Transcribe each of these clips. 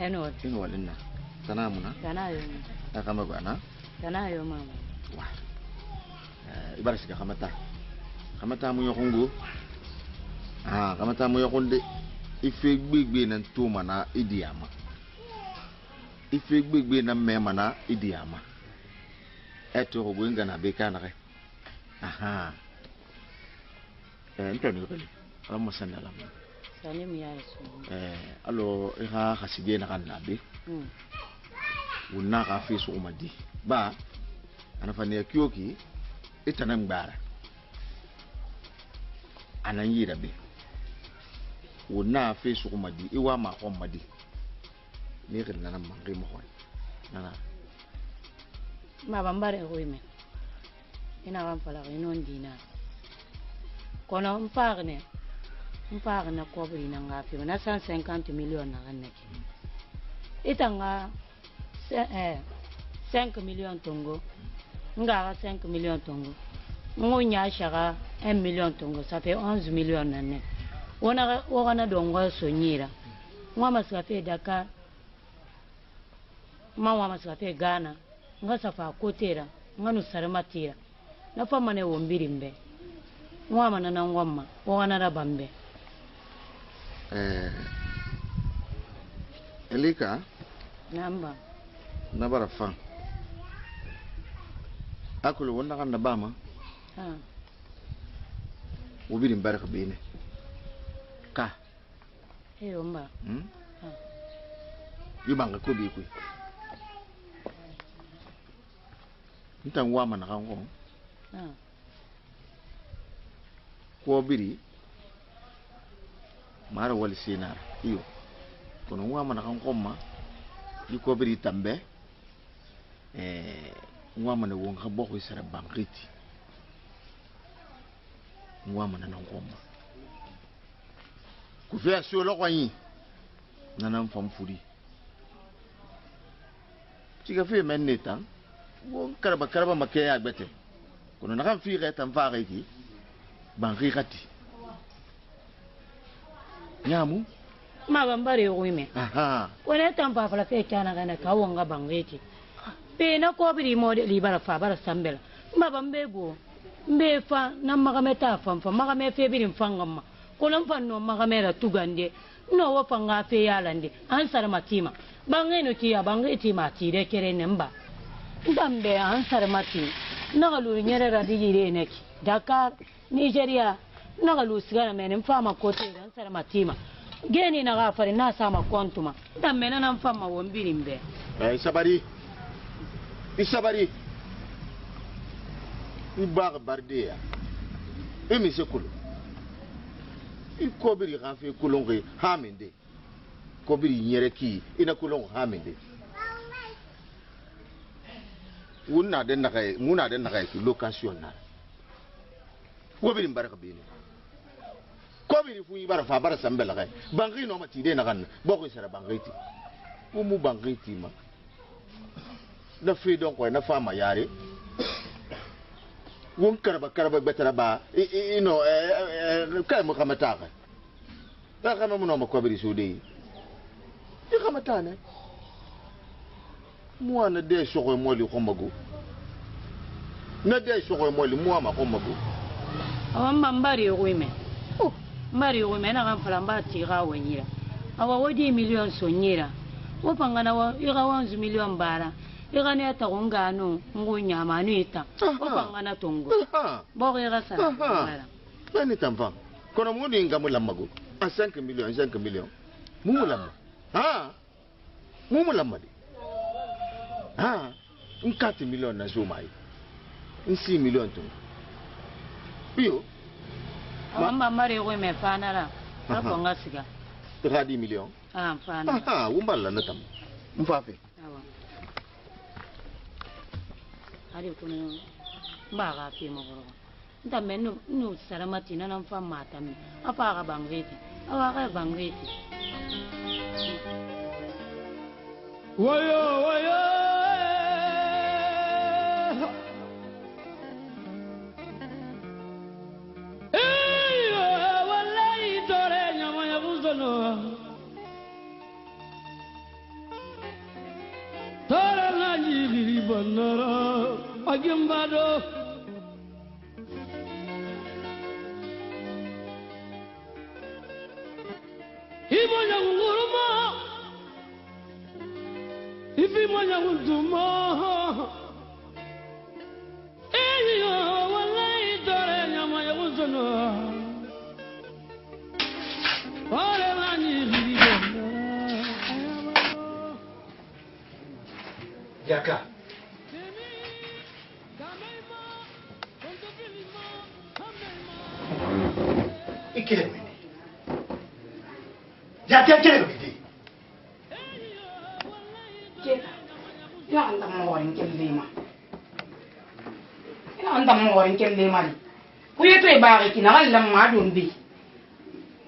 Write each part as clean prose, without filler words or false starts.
Enot. Inwalina. Tanamuna. Tanayo. Akamagwana. Tanayo mama. Wah. Ibarasika kamata. Kamata mu yokungu. Kamata mu yokunde. Ife gbegbe na ntoma na idiama. Ife gbegbe na mema na idiama. Eto ogwenga na beka na re. Ntani kali. Alamu sanala. Sani mi yaso. Alo ira khasige na kan nabe. Wuna ka fi su umadi. Ba anafanya ya kioki itana mbara. Ananyira be. Wuna fi su umadi iwa ma umadi. Ni rin na mangi mo hoy. Nana. Mabambare hoyme. Ina ram pala inon dina. Kono mpagne ko bri na ngapi na 150 million na ganeki. Itanga 5 million tongo. Ngara 5 million tongo. Ngonya shaka 1 million tongo, ça fait 11 millions nane. Wana dongo sonyira. Ngwa ça fait Dakar. Mama ça fait Ghana. Nga safa kotera, nga nusaramatira. Na fama ne wombiri mbe. Ngwa na ngwama, wana na bambe. Elika. Namba. Nabara fa. Akulu wonna kan nabama. Wobiri mbaraka bene. Ka. Mba. Yubanga ko bi ku. Ntan wama na kan ko. Ko biri. Mara wali sinar. Iyo. Kono wama na kan ko ma. Ko biri tambe. Wama na wonga boko isara bankiti. Wama na nan ko ma. Ku fi asio lo kwani. Nana mfam furi. Tiga fi meneta. Won karaba make ya gbete. Kono na kan fi reta mfa ki. Banki kati. Nyamu Mabambare hoyme. Wala tampa fala fe kana kana kawonga bangeti. Pe na ko biri mode libara fa bara sambela. Mabambe go. Mbefa na magameta famfa magame fe biri mfangama. Kono mfanno magamera tugande. No wo fanga fe yalande. Ansara matima. Bangeno kiya bangeti matire kere nemba. Ndambe ansara mati. Nagalu nyere radijire neki. Dakar, Nigeria. Nagalu sigara mene mfama kote ansara matima. Geni na gafari na sama kontuma. Ndambe na mfama wombiri mbe. Isabari. Ibar bardia. Emi sekulu. Ikobiri gafe kulonge hamende. Kobiri nyereki ina kulonge hamende. Muna den nakai location na. Kobiri mbaraka bene. Kobiri fu ibara fa bara sambela kai. Bangi no mati de nakan boko isara bangiti. Umu bangiti ma. Na freedom ko na fama yare. Won karaba betara ba kai mu kamata ka. Da kama mu no makobiri su dai. Di kamata ne. Mu ana de soko moli ko mago. Na de soko moli mu ama ko mago. Awamba mbari yoime. Mbari yoime na kan falamba tira wenyira. Awa wodi million sonyira. Wopangana wa ira 11 million bara. Ira ne ta ngano ngunya manu ita. Wopangana tongo. Bo ira sala bara. Nani tamfa. Kono mu ni ngamu lamago. A 5 million. Mu lamma. Mu lamma. 4 million na zomai. 6 million tu. Pio. Mama mare ko me fanara. Ko ngasiga. 30 million. Fana. Umbala na tam. Mfafe. Ari kuno baga fi mo goro. Nta menu nu saramati na nan fa mata mi. Apa ga bangeti. Awa ga bangeti. Wayo. Agimbado. Imonya nguruma. Ifi monya nguduma. Eyo wallahi dore nyama yaguzono. Ore mani ribo. Yaka. Ikile mwene. Yaka kile mwene. Jeta, ina anda morin kellima. Ina anda morin kellima ni. Kuye to e baari kina walla ma don bi.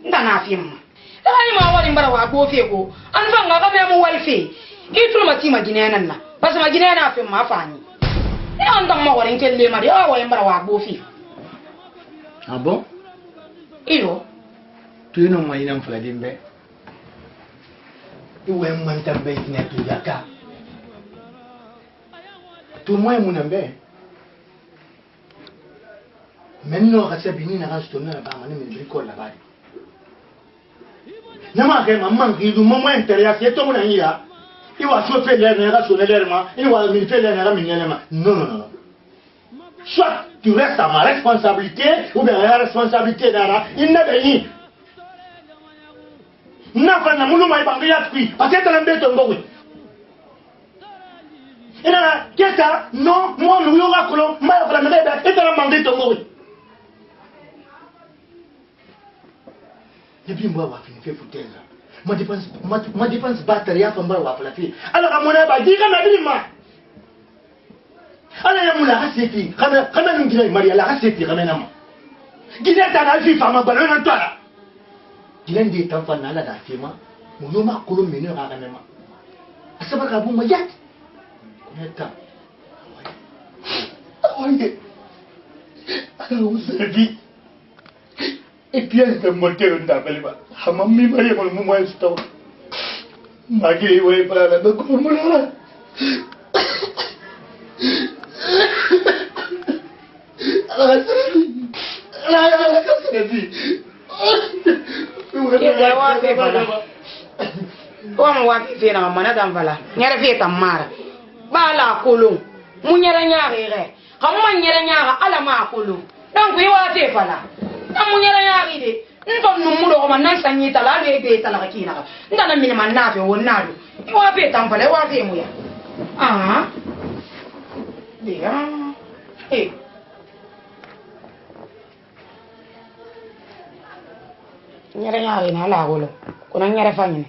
Nda na fimma. Dani ma wali mbara wa go fe ko. An fa nga ga me mu wal fe. Gitu ma ti ma ginenan na. Pas ma ginena fimma afani. Ina anda morin kellima di o wa mbara wa go fe. Ah bon? Iyo. Tu no ma ina mfula dimbe. Iwe mwanta mbe ina tu yaka. Tu mwe munambe. Menno kase bini na kasto na ba mani mi ko la bari. Nama ke mamman ki du mo mwen tere ya ke to muna ira. Iwa so fe le na ka so le ma, iwa mi fe le na ka mi nyele ma. Non. Soit tu restes à ma responsabilité ou bien à la responsabilité d'Ara. Il n'a rien. N'a pas de moulou maï bangi yatpi. Parce que t'as l'embêté en goui. Et là, qu'est-ce que non, moi, nous y aura colon, ma la mère, et t'as l'embêté en goui. Et puis, moi, on va finir fait foutre là. Moi, dépense batterie à faire moi, on va faire. Alors, à mon avis, dis-moi, ma vie, moi. Ala ya mula haseti kana nungira Maria la haseti kana nama gina tana fi fama balona ntwala gina ndi tamfa nala da fema munoma kolo menu ga kana ma asaba ka bu mayat neta oye ala usadi et pièce de moteur ndabelba hamami Maria mo mo sto magi we para la ko mo la Wapi na mana damvala nyara fieta mara bala kulu munyara nyaare re hamma nyara nyaara ala ma kulu donc yi wate fala am munyara nyaari de ndon no mulo ko man sanyi tala be be tala kina ndana min man nafe wonnado yi wape tamfala wape muya ah dia nyara nyaari na la kulu kuna nyara fanyine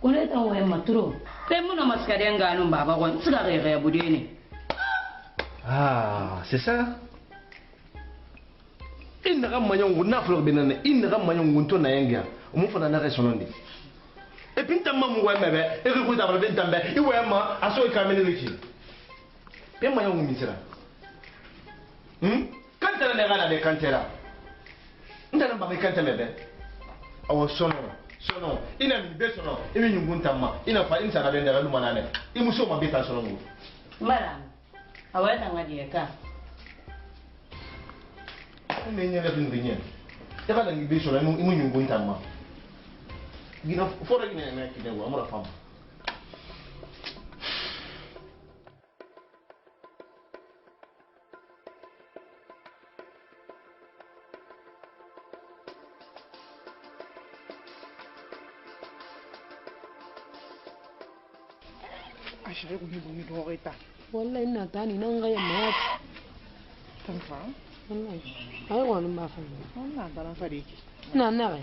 kone ta waye maturo kai muna maskaren ganin baba gon suka kai bude ne ah c'est ça inna kam manyon gunna flo benane inna kam manyon gunto na yenga mu fana na resonondi e pinta mamu wa mebe e ko ta bala pinta mbe i wa ma aso ka meni liki pe manyon ngumisira kantera ne gana de kantera ndana ba kantera mebe awo sono ina mi be sono imi nyungunta ma ina fa insa na bende galu manane imuso ma beta sono ngu mara awata ngadi ka ne nyele bin binye e ka ngi bi so la imu nyungu ntama gina fora gina na kide wa amura fam Ashe ko ni bungi do reta. Wallahi ina tani nan ga yamma Tan fa. wallahi ai wani ma fa Wannan baran fa dake. na na ga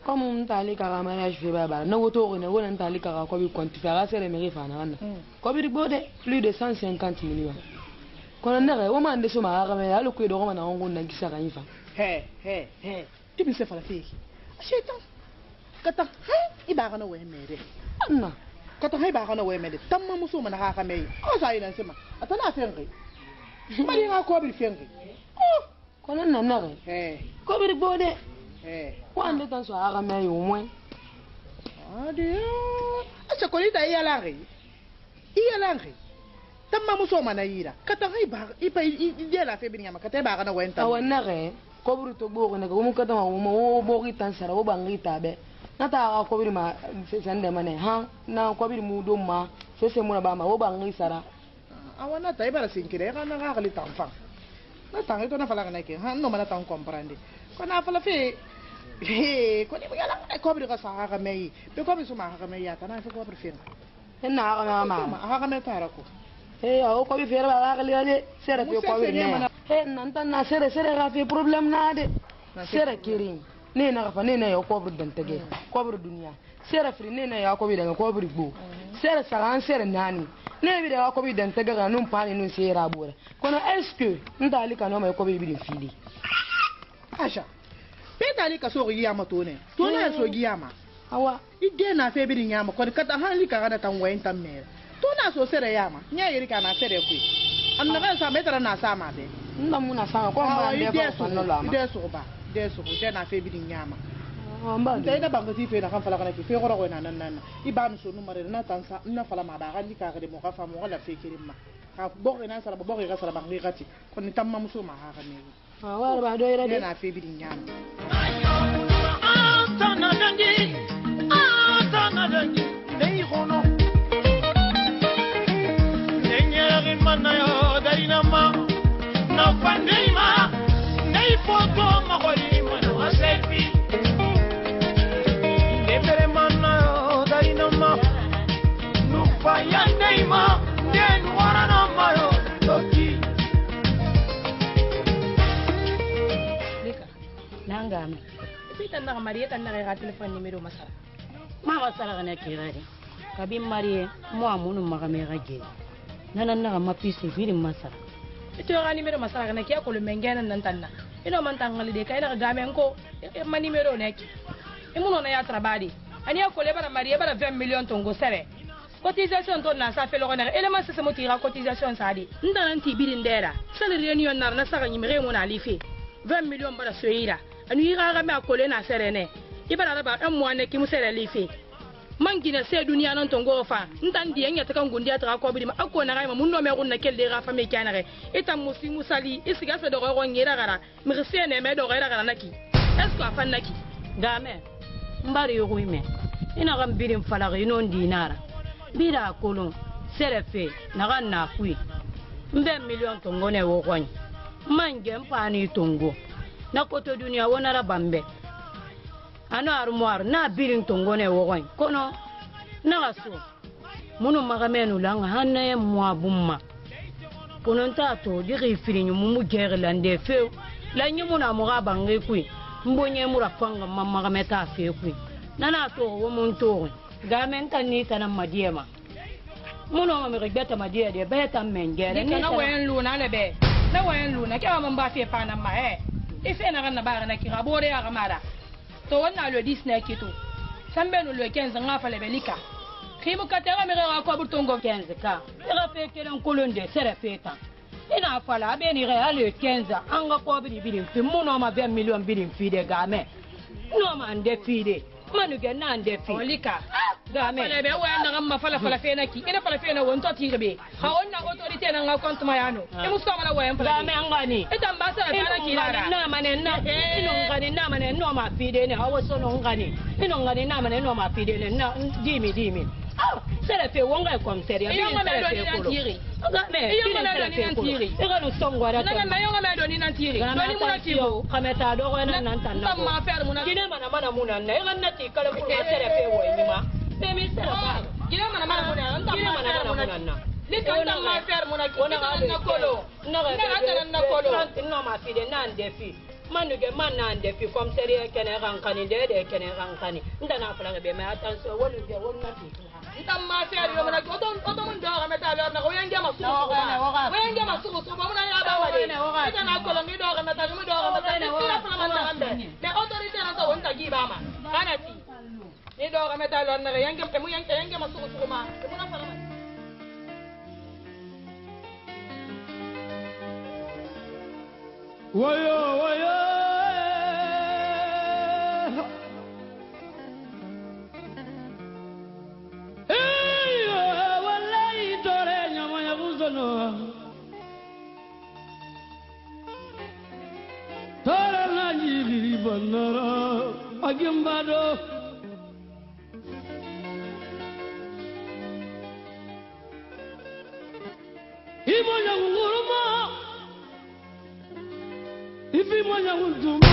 comme on tali ka mariage fe baba na woto ko ne wona tali ka ko bi konti fa sere me fa na wana ko bi bode plus de 150 millions kono na ga wo ma ande so ma ga me alu ko do ko na ngon na gisa ga yifa He. Ibi se fala feki. Ashe tan. Kata he ibaga na we mere. anna Kata he ibaga na we mere. Tamma muso mana ha ka me. O sa ina sema. Atana fengi. Mari nga ko bi fengi. kono na na ga He. ko bi bode He. ande tan so aga me yo mo Adio. Ashe ko ita iya langi. Iya langi. Tamma muso mana yira. Kata he ibaga ipa ide la fe bi nyama kata ibaga na we ntan. awana ga ko buru to bo ko ne ko mo kata mo bo ki tan sara wo bangi tabe na ta ga ko bi ma se sande mane ha na ko bi mu do ma se se mu na ba ma wo bangi sara Awana ta ibara sinkire kana ga gali tamfa. Na tangi to na fala kana ke ha no mana tan comprendre. Ko na fala fe ko ni yala ko bi ga sa ga mei. Be ko bi suma ga mei ya kana fe ko bi fe. ina ga ma Ha ga mei tara ko. o ko bi fere ba ga le sere pe ko bi ne nan tan na sere ga fe problem na de sere kirin ne na ga fa ne na yo ko bi dan tege ko bi duniya sere fri ne na ya ko bi dan ko bi gbo sere saran sere nani ne bi da ko bi dan tege ga nun pani nun sere abura kono est-ce que ndali kana ma ko bi bi fili Asha. Pe tali ka so gi ya ma to ne. To na so gi ya ma. awa Ide na fe bi ni ya ma ko ka ta han li ka ga tan wayin tan me. To na so sere ya ma. Nya yiri ka na sere ku. An na ga sa metara na sa ma be. nda muna sama ko ma de ko fanno la ma Ide so ba. Ide so je na fe bi ni ya ma. amba Nda ida banga ti fe na kan fala kana ki fe goro ko na nan iba mi so numare na tansa na fala ma ba ga ni ka ga de mo ka fa mo la fe kirim ma ka bo na sala bo ga sala ba ngi gati ko ni tamma muso ma ha ga ne awa ba do ira de na fe bi din nyam Tana dangi, nei hono. Nenyeri mana yo dari nama, na pandei ma, nei foto ma kori mana wasepi. Nebere mana yo dari nama, nufa ya nei ma, den warana ma yo toki. lika nanga me Pita na Maria tan na ga telefon numero masara. ma sara kana kirari kabin mariye mo amunu magame gaje nanan na ma pisi firi masara Ito ga numero masara kana kiya ko le mengena nan tan na. Ino man tangali de kai na ga men ko ma numero ne ki. Imuno na ya trabadi. Ani ko le bara Maria bara 20 million tongo sere. Cotisation to na sa felo kana element se mo tira cotisation sa di. Nda nan ti bidin dera. Sale reunion na sa ga nyimre mo na lifi. 20 million bara soira. Anu ira ga me akole na sere ne. Ibara ba en mo ne ki mu sere lifi. Mangina se duniya nan tongo fa ndan di enya takan gundiya ta ko bi ma akko na ga mun no me gunna kelde ga fa me kana ga ita musi musali isiga se do go ngira gara mi se ne me do gara gara naki esko afan naki game mbari yo me ina gam birin falaga ino dinara bira kolon serefe na ga na kui mbe million tongo ne wo kwani mange mpani tongo na koto duniya wona ra bambe ano armoire na birin tongo ne wo kwani kono na gaso munu magamenu langa hanne mwa bumma kono ntato diri firinyu mumu gerlande fe la nyimu na mo ga bangi kui mbonye mura panga mamma ga meta fe kui nana to wo mun to ga men tan ni tan madiema muno ma mi gbeta madia de beta mengere ni na wen lu na le be na wen lu na ke ma mba fe pa na ma ife na ga na ba na ki ga bore ya ga mara to wannan lo disney kito sambe no lo 15 nga fa le belika khimu katera mi ga ko burtongo 15 ka ira fe kelen kolonde sere feta ina fala be ni ga ale 15 anga ko bi bilim fi muno ma 20 million bilim fi de game no ma ande fi de manu ke nan de fi olika ga me fala be wa na gamma fala fena ki ina fala fena won to ti be ha onna autorité na nga compte mayano e musto mala wa en ga me angani ita mbasa na ki lara na mane na ino ngani na mane no ma fi de ne awo so no ngani ino ngani na mane no ma fi de ne na dimi sere fe wonga komisaria bi sere fe ko ga me iyo mana do ni nantiri e ga no songo ra na me yo ga me do ni nantiri do ni muna tibo kameta do ko na nan tan na ma fer muna kine mana muna na e ga na ti kala ko sere fe wo ni ma be mi sere ba kine mana muna nta muna na ni kan ta ma fer muna ki na kolo na ga na kolo no ma fi de nan de fi manuge manan de fi komisaria kene rankani de kene rankani ndana fala be me attention wolu de wonna ti ntamma fer yo mana ko to mun do ga meta lor na ko yenge ma su ko yenge ma su ko muna ya ba wa de ita na ko ngi do ga meta mu do ga meta ni sira fala man ande le autorité na to wonta gi ba ma kana ti ni do ga meta lor na yenge mu yenge ma su ko ma muna fala Woyo Eyo wallahi tore nyama ya buzono Tore na jiri banara agimbado Imo nyanguruma Ifi moja untumo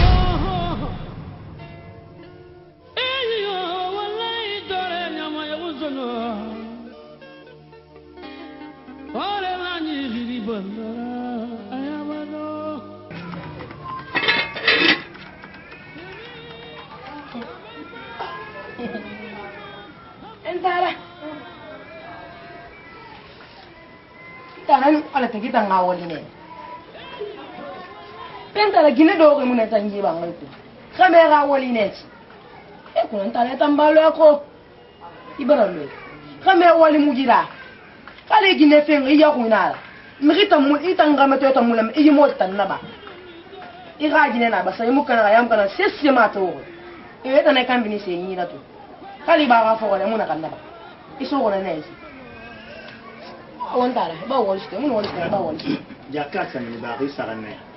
Eyo wallahi tore nyama ya uzono Ore lanyi giri bandara ayamano Entara Tanan ala kita ngawali ne Pentala gine do ko mun tangi ba ngal ko kamera wali net e ko ntala tambalo ko ibaralo kamera wali mugira kale gine fen iya ko nala migita mu itanga mato to mulam e mo tan na ba i ga gine na ba sai mu kana yam kana sesse ma to e da na kan bini sai yi na to kale ba ga fo ko mun kan na ba iso ko na nesi on tala ba wali sto mun wali ba wali jakka san ni ba ri saranne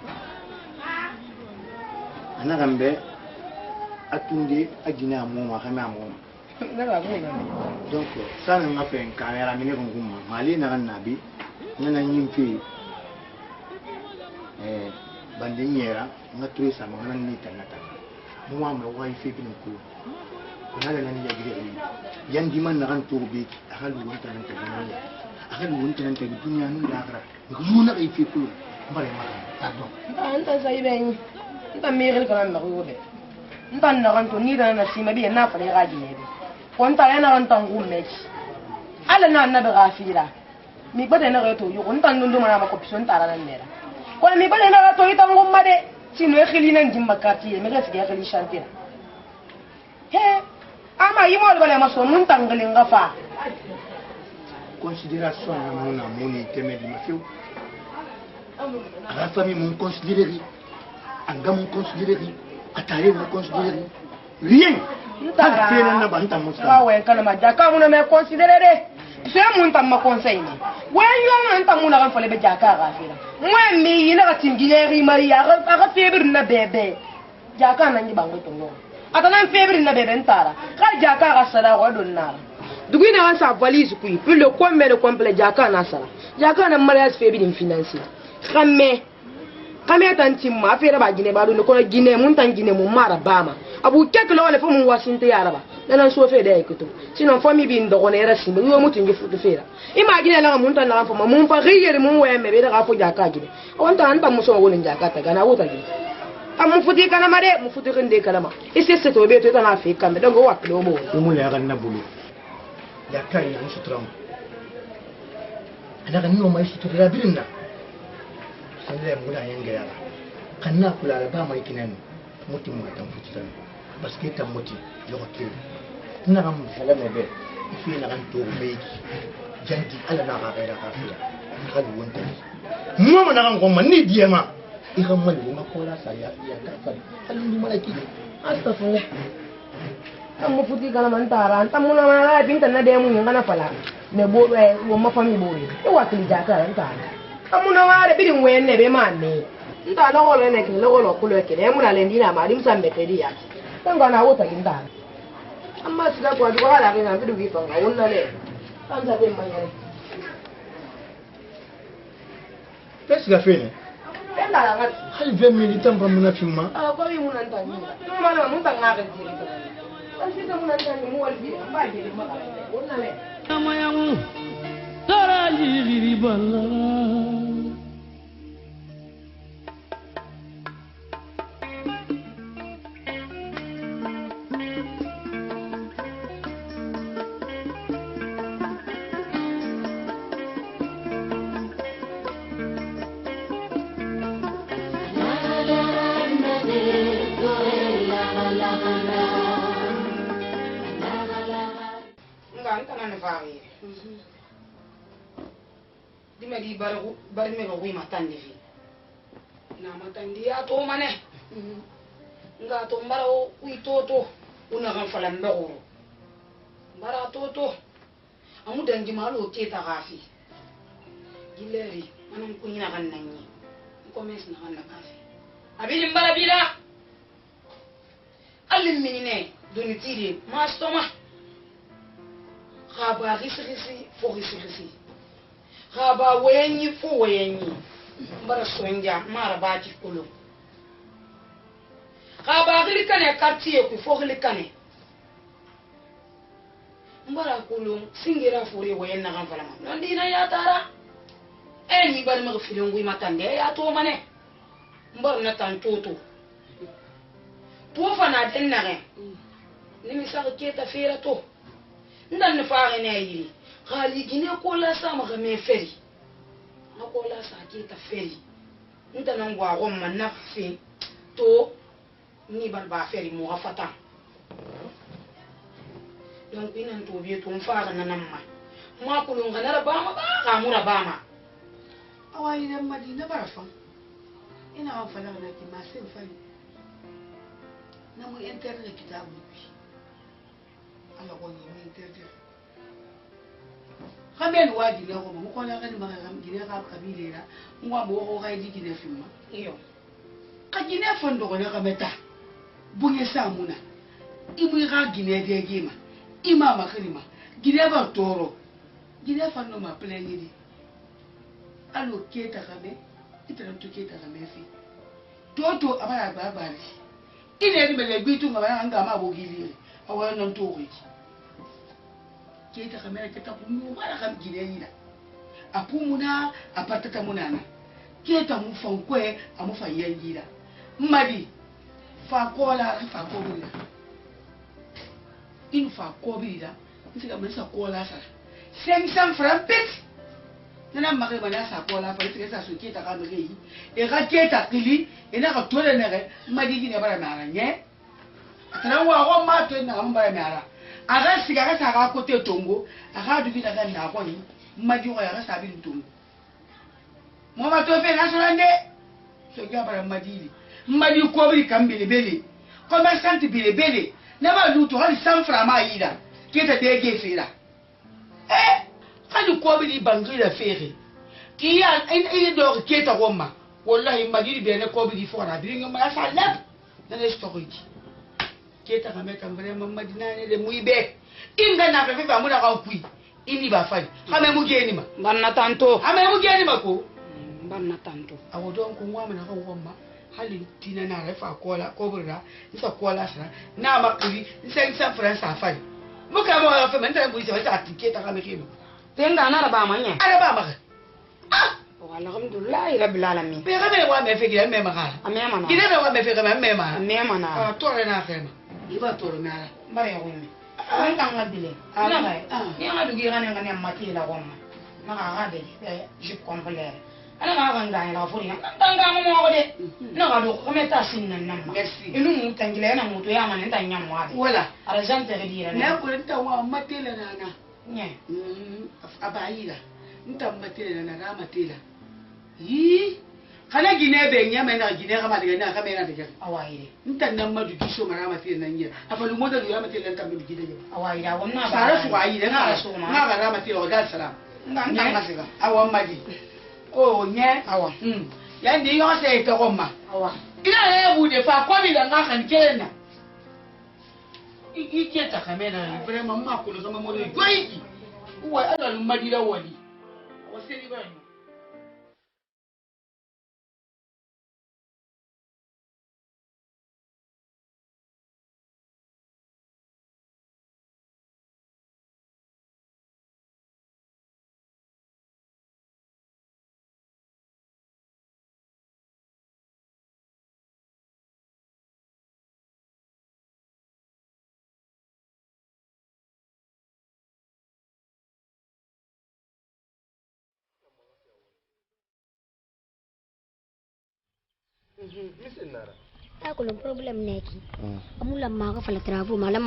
ana gambe atundi agina mo kama mo donc ça n'a pas fait caméra mine nguma mali na nabi nana nyimpi bandinyera ngaturi sama ngana ni tanata mo ma wifi bin ko nala nani ya gire yandi man na kan turbi akalu wonta nan tabi akalu wonta nan tabi dunya nun la akra nguna kai fi ko bare ma pardon anta sai ben nta mire kana na ko be nta na kan to ni da na sima bi na fa ga ji ne ko nta ya na kan tangu mechi ala na na be gafira mi bade na to yu ko nta ndu ma na ko pison ta na nera ko mi bade na to itangu ma de sino e khili nan jimba kati me ga siga khili shantira he ama yimo bale ma so mun tangali ngafa considération na mona moni temeli ma fiu ala fami mon considérer anga mon considérer atare mon considérer rien ta fena na banta musta wa kana ma jaka mun me considérer c'est mun tam ma conseil ni wen yo man tam mun kan fole be jaka ga fira moi mi yina ka tingileri maria aga febre na bebe jaka na ngi bango to no atana febre na bebe ntara ka jaka ga sala wa don na dugina wan sa valise ku puis le combien de complet jaka na sala jaka na mariage febre din financier kame tan timma fere ba gine ba do ko gine mun tan gine mun mara bama abu keklo wala fu mun wasinte yaraba nan so fe da yekuto sinon fami bi ndo ko ne rasi mo yo mutu ngi futu fera imagine la mun tan na fa mun fa riyere mun we me be da fu jaka gine on tan anta muso woni jaka ta gana wuta gine am futi kana mare mu futi kende kala ma isse se to be to na fe kambe dango waklo mo mu le ga na bulu jaka ya musu tram ana ga no mai sutura birinna sanda muna yanga yara kanna kula da ba mai kinan mutum mai tan futa parce que tan mutum yo ko ina ga mun salama be fi na kan to be janti ala na ba gaira ka fiya ka du wonta mu ma na kan ko man ni diema i ga mal ma ko la sa ya ka fa alun du malaki astaghfirullah Tamu futi kala mantara, tamu na mala pinta na demu ngana fala. Ne bo ma fami bori. E wakili jata ntara. Tamu na wale bidi wenne be manne. Nta na wole ne kile wolo kulo kile mu na lendina ma dim sambe tedi ya. Tanga na wota ginda. Amma sida kwa do wala ke na bidu gi fanga wonna le. Tanga be mayere. Qu'est-ce qu'il a fait là? Il 20 minutes pour mon film. Ah, quoi, il m'a entendu. Non, non, non, t'as pas dit. Je suis mon entendu, moi, je vais pas dire, on a l'air. Amayamu, tara yiri bala. Dime di bari me ko wi matandi fi na matandi ya to mane nga to mbaro wi toto una kan fala mbero mbara toto amu dangi malo ke ta gafi gileri manan ko ina kan nanyi ko mes na kan gafi abili mbara bila alim minine doni tiri ma stoma khaba risisi fo risisi khaba wenyi fo wenyi mbara sonja mara baji kulu khaba gilikane quartier ku fo gilikane mbara kulu singira fori wenna kan fala man non dina ya tara eni bar ma filongu matande ya to mane mbar na tan toto to fana dennare ni mi sa ke ta fera to ndan faare ne yiri khali gine ko la sama ga me feri na ko la sa ke ta feri ndan ngwa go man na fi to ni ban ba feri mo afata donc inan to bi to faare na namma ma ko lu ngana ba ma ba ka mura ba ma awai dan madina barafa ina wa fala na ki ma sai fani na mu internet kitabu bi ala ko ni mu internet khamen wadi ne ko mu ko la kan ma ram gine ka kabile na ngwa bo ko ga di gine fimma iyo ka gine fondo ko ne ka meta bunye samuna ibu ga gine de gima imama khirima gine ba toro gine fondo ma pleni di alo keta kabe itara to keta kabe fi toto abara babari ine ni mele gbitu ngaba nga ma bo gilire awa non to ko keta kamera keta pumu mara kam gine yida apumuna apatata munana keta mu fankwe amu fanyira madi fa kola fa ko bila in fa ko bila ntiga mesa kola sa 500 francs pet nana mare bana sa kola fa ntiga sa so keta ka mege e ga keta kili e na ka tole nere madi gine bara mara nye atana wa ko ma to na mbara mara aga sigara sa ga kote tongo aga du bi daga na ko ni madi ko ya ga sa bi tongo mo ma to fe na so rande so ga bara madi madi ko bi kam bele bele commerçant bele bele na ba du to hali 100 francs ma yida keta de ge fera kali ko bi bangi la fere ki ya ina do keta gomma wallahi madi be ne ko bi fo na bi ngam sa lab na ne storyki keta kameka vraiment madina ne de muibe inga na fe fa mu na ka kui ini ba fali kame mu geni ma banna tanto ame mu geni ma ko banna tanto awo don ko ngwa na ka ngomma hali tina na refa kola ko burra nsa kola sa na makuri nsa france afali mu ka mo fa men tan bu se ta tiketa kame kino tenga na ba manya ala ba ma alhamdulillah rabbil alamin be ga me wa me fe gida me ma kala amema na gida me wa me fe ga me ma amema na to re na fe ma iba to ro mara bare gommi an kan ngadile na bay ni ngadu gi ganen ngane mati la gomma maka gade je complet ana ga kan ga la furi kan ga mo mo de na ga do ko meta sinnan nan ma inu mu tangile na mu to ya man tan nyam wa de wala arjante ga dira na ko ta wa matela na na nye abayila nta matela na ga matela yi kana gine be nya me na gine kama daga na kama yana da jan awaire ntan nan madu kiso mara ma fi nan ya afalu moda ya ma tilan tan gide ya awaire awon na sara su ayi da na ga rama ti o da salam ngan tan masiga awon maji o nye awa ya ndi yo se to koma awa ina le bu de fa ko bi da nga kan kena ike ta kamera vraiment ma ko zama mo de joiki uwa ala madira wali wasiri ba ni Aku lo problem neki. Kamu lama ka fala travel malam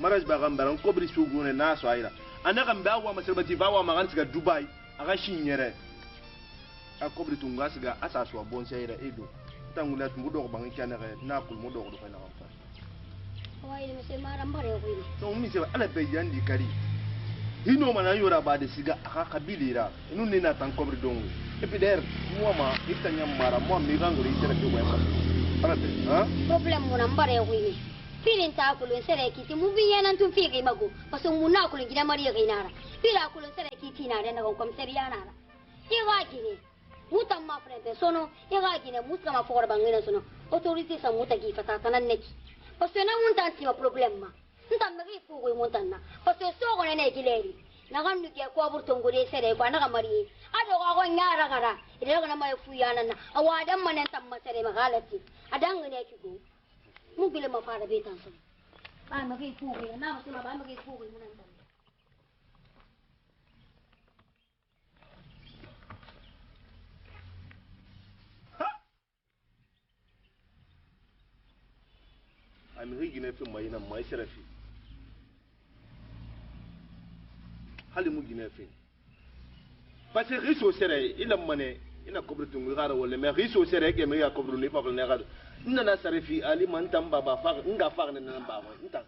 maraj ba gambaran kobri sugune na so ayira anaka mbawa masalbati bawa magantiga dubai aga shinyere a kobri tunga siga asa so bon sayira edo tangula mudo bangi kana na kul mudo ko na fa wai me se mara mbare ko ni no mi se ala be yandi kari hino mana yora ba de siga aka kabilira inu ne na tan kobri dongo epider mo ma itanya mara mo mi gangori tere ko wa ala be ha problem mo nambare ko ni filin ta kulun sere kiti mu biya nan tun fi kai mago paso mu na kulun gida mariya kai nara fila kulun sere kiti na da nagon komsari yana na iga gine mutan ma frente sono iga gine muska ma fora bangina sono autorité sa muta gi fata tanan neki paso na mun tan ti ma problem ma ntan ma gi fu go mun tan na paso so go ne gileri na kan nuke ko burton gure sere ko na mari ado ko nyara gara ide ko na mai fu yana na awadan manan tan ma sere magalati adan ne ki go mungkin lama fara betan so ba ma kai fuge na ma sima ba ma kai fuge mun nan am rigine fi mai nan mai sarafi hali mu gine fi parce que riso sere ila mane ina kobru tungu gara wala mais riso sere ke me ya kobru ni fa ne gara nana sarefi ali man tamba ba fa nga fa ne nan ba ko nta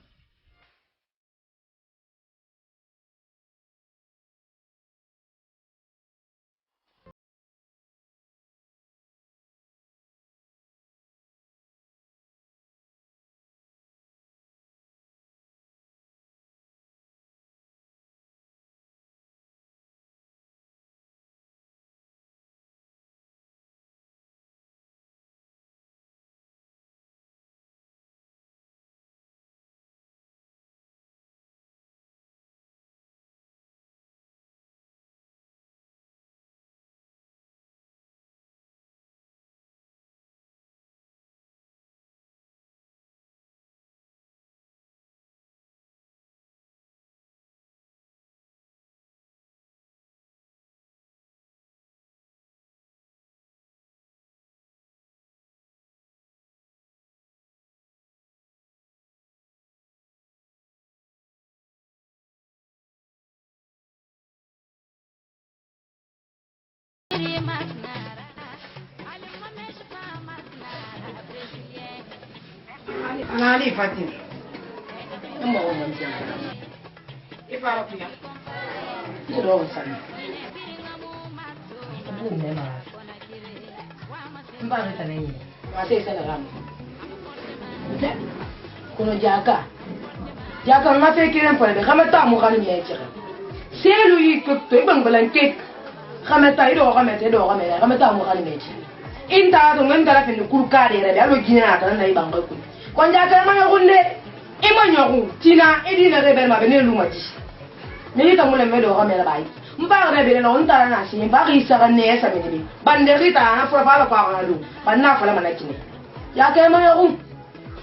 Anali Fatim. Imo o mantia. Ifara kuya. Iro sana. Abu mema. Mbara taneni. Wase sana ram. Kono jaka. Jaka ngate kiren pole be kamata mo kali meche. Selu yikto ibang balanke. Kamata ido kamata mo kali meche. Inta to ngandara fe kurkare rebe alo gina ta na ibang ko. Konja kama ngunde imanyoku tina edina rebe ma bene lumati ni ta mule medo ha mera bai mba rebe no ntara na shi mba ri sa ne esa mini bande rita na fura bala kwa na lu banna fala manakine ya kama ngunde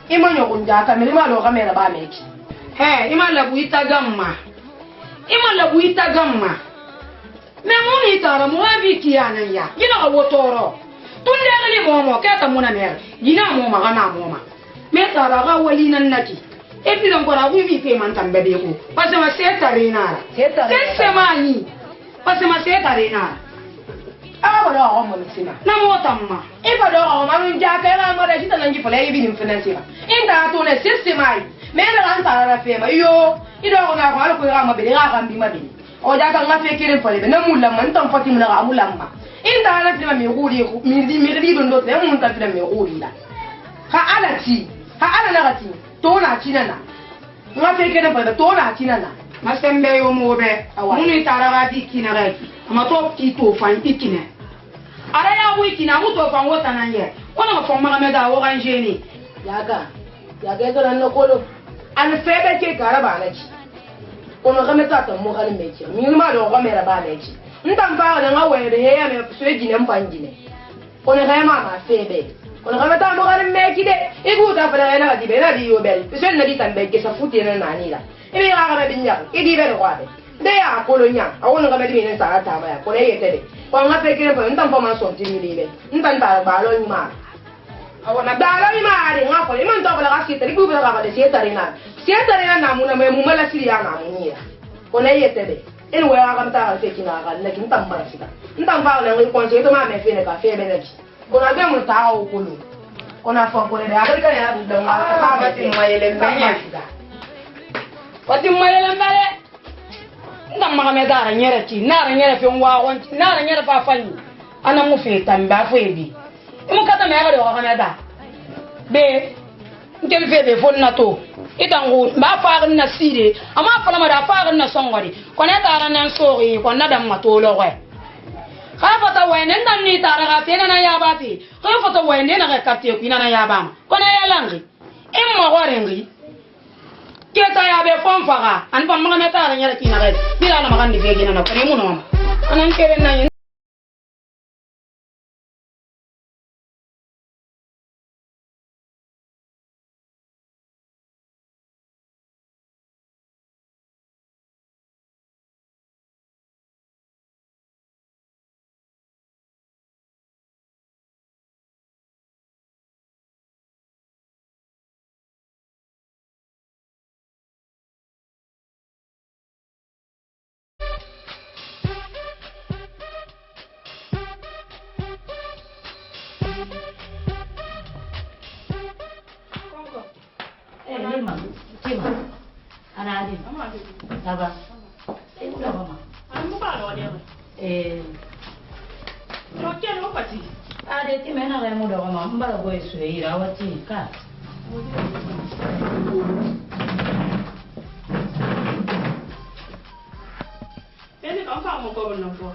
imanyoku njaka mele ma do ha mera ba meki he imala buita gamma me muni tara mo abiki yana ya ina awotoro tunde ngali momo kata muna mer gina moma kana moma me tara ga wali nan naki e bi don kora wi fi man tambe be ko parce ma se tare na se mani parce ma se tare na aba do o mo sina na mo tamma e ba do o ma run ja ka ga mo da jita nan ji fala e bi nim fina sina inda to ne se mai me da ran tara ra fe ma yo ido na ko ko ga ma be ga ga bi ma be o ja ka nga fe kirin fale be na mulam man tam fatim na ga mulam ma inda na fi ma mi gudi mi don do te mun ta fi mi gudi la ha ala na gati to na chinana nga fe kene pa to na chinana masembe yo mobe muni taraga dikina ga ama to ti to fan ikine ara ya wiki na muto fan wota na ye ona fo ma me da wo ganjeni yaga ga no kolo an febe ke garaba na ci ona ga meta ta mo ga mechi mi ma do ga mera ba mechi ntam ba na nga were he ya me so ejine mpanjine ona ga ma febe on ramata mo galim meki de iguta fala na di bena di yobel sen na di tambe ke sa futi na nani la e mi ga ga binya e di bere kwabe de ya kolonya awon ga di ne sa ta ma ya ko le yete de ko nga pe kire ko ntam fa ma so ti ni be ntam ta ba lo ni ma awon na ba lo ni ma de nga ko le man to la ga sita di bu bere ga de sita rina na mu na me mu mala siri ya na mu ni ko le yete de en we ga ga ta ke kina ga na kin tam ba sita ntam ba le ko se to ma me fe ne ka fe be ne kona be mun ta o kulu kona fo ko le abarika ya bu dan ka ba tin mayele mbanya wati mayele mbale ndam ma me dara nyere ti na nyere fe nwa won ti na nyere fa fani ana mu fe tamba fo ebi mu kata me ga do ka me da be ngel fe be fon na to itangu ba fa na sire ama fa ma da fa na songori kona dara nan sori kona dam ma to lo we khafata wayne nan ni taraga tena na yabati khafata wayne na kapte ku na yabam kona yalangi imma gorengi keta yabe fon faga an pam ma meta ra nyara kina ga bila na magandi fegi na ko ni muno anan kere na Tima. Anadi. Aba. Udah mama. Anu ba dia. Roke no pati. Ade Tima na ga mu da mama. Mbara go isu ira wati ka. Ele kan fa mo ko no fo.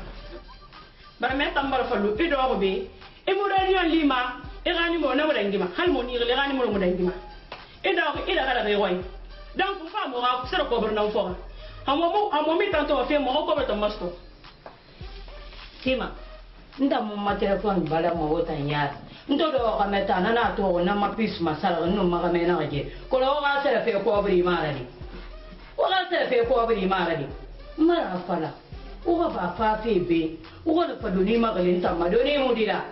Bara men tambara fa lu pido ko be. E mo radio lima. E gani mo na mo dangima. Hal mo ni le gani mo dangima. E da ko ida kada be goy. Donc pour fa mo ga sero ko berna fo. Amo mi tanto fe mo ko beto masto. Tima. Nda mo ma telefon bala mo wota nyar. Ndo do ka meta na to na ma pis masala no ma ga mena ge. Ko lo ga sere fe ko bri marani. O ga sere fe ko bri marani. Mara fala. O ga ba fa fe be. O ga fa do ni ma ga lenta ma do ni mo dira.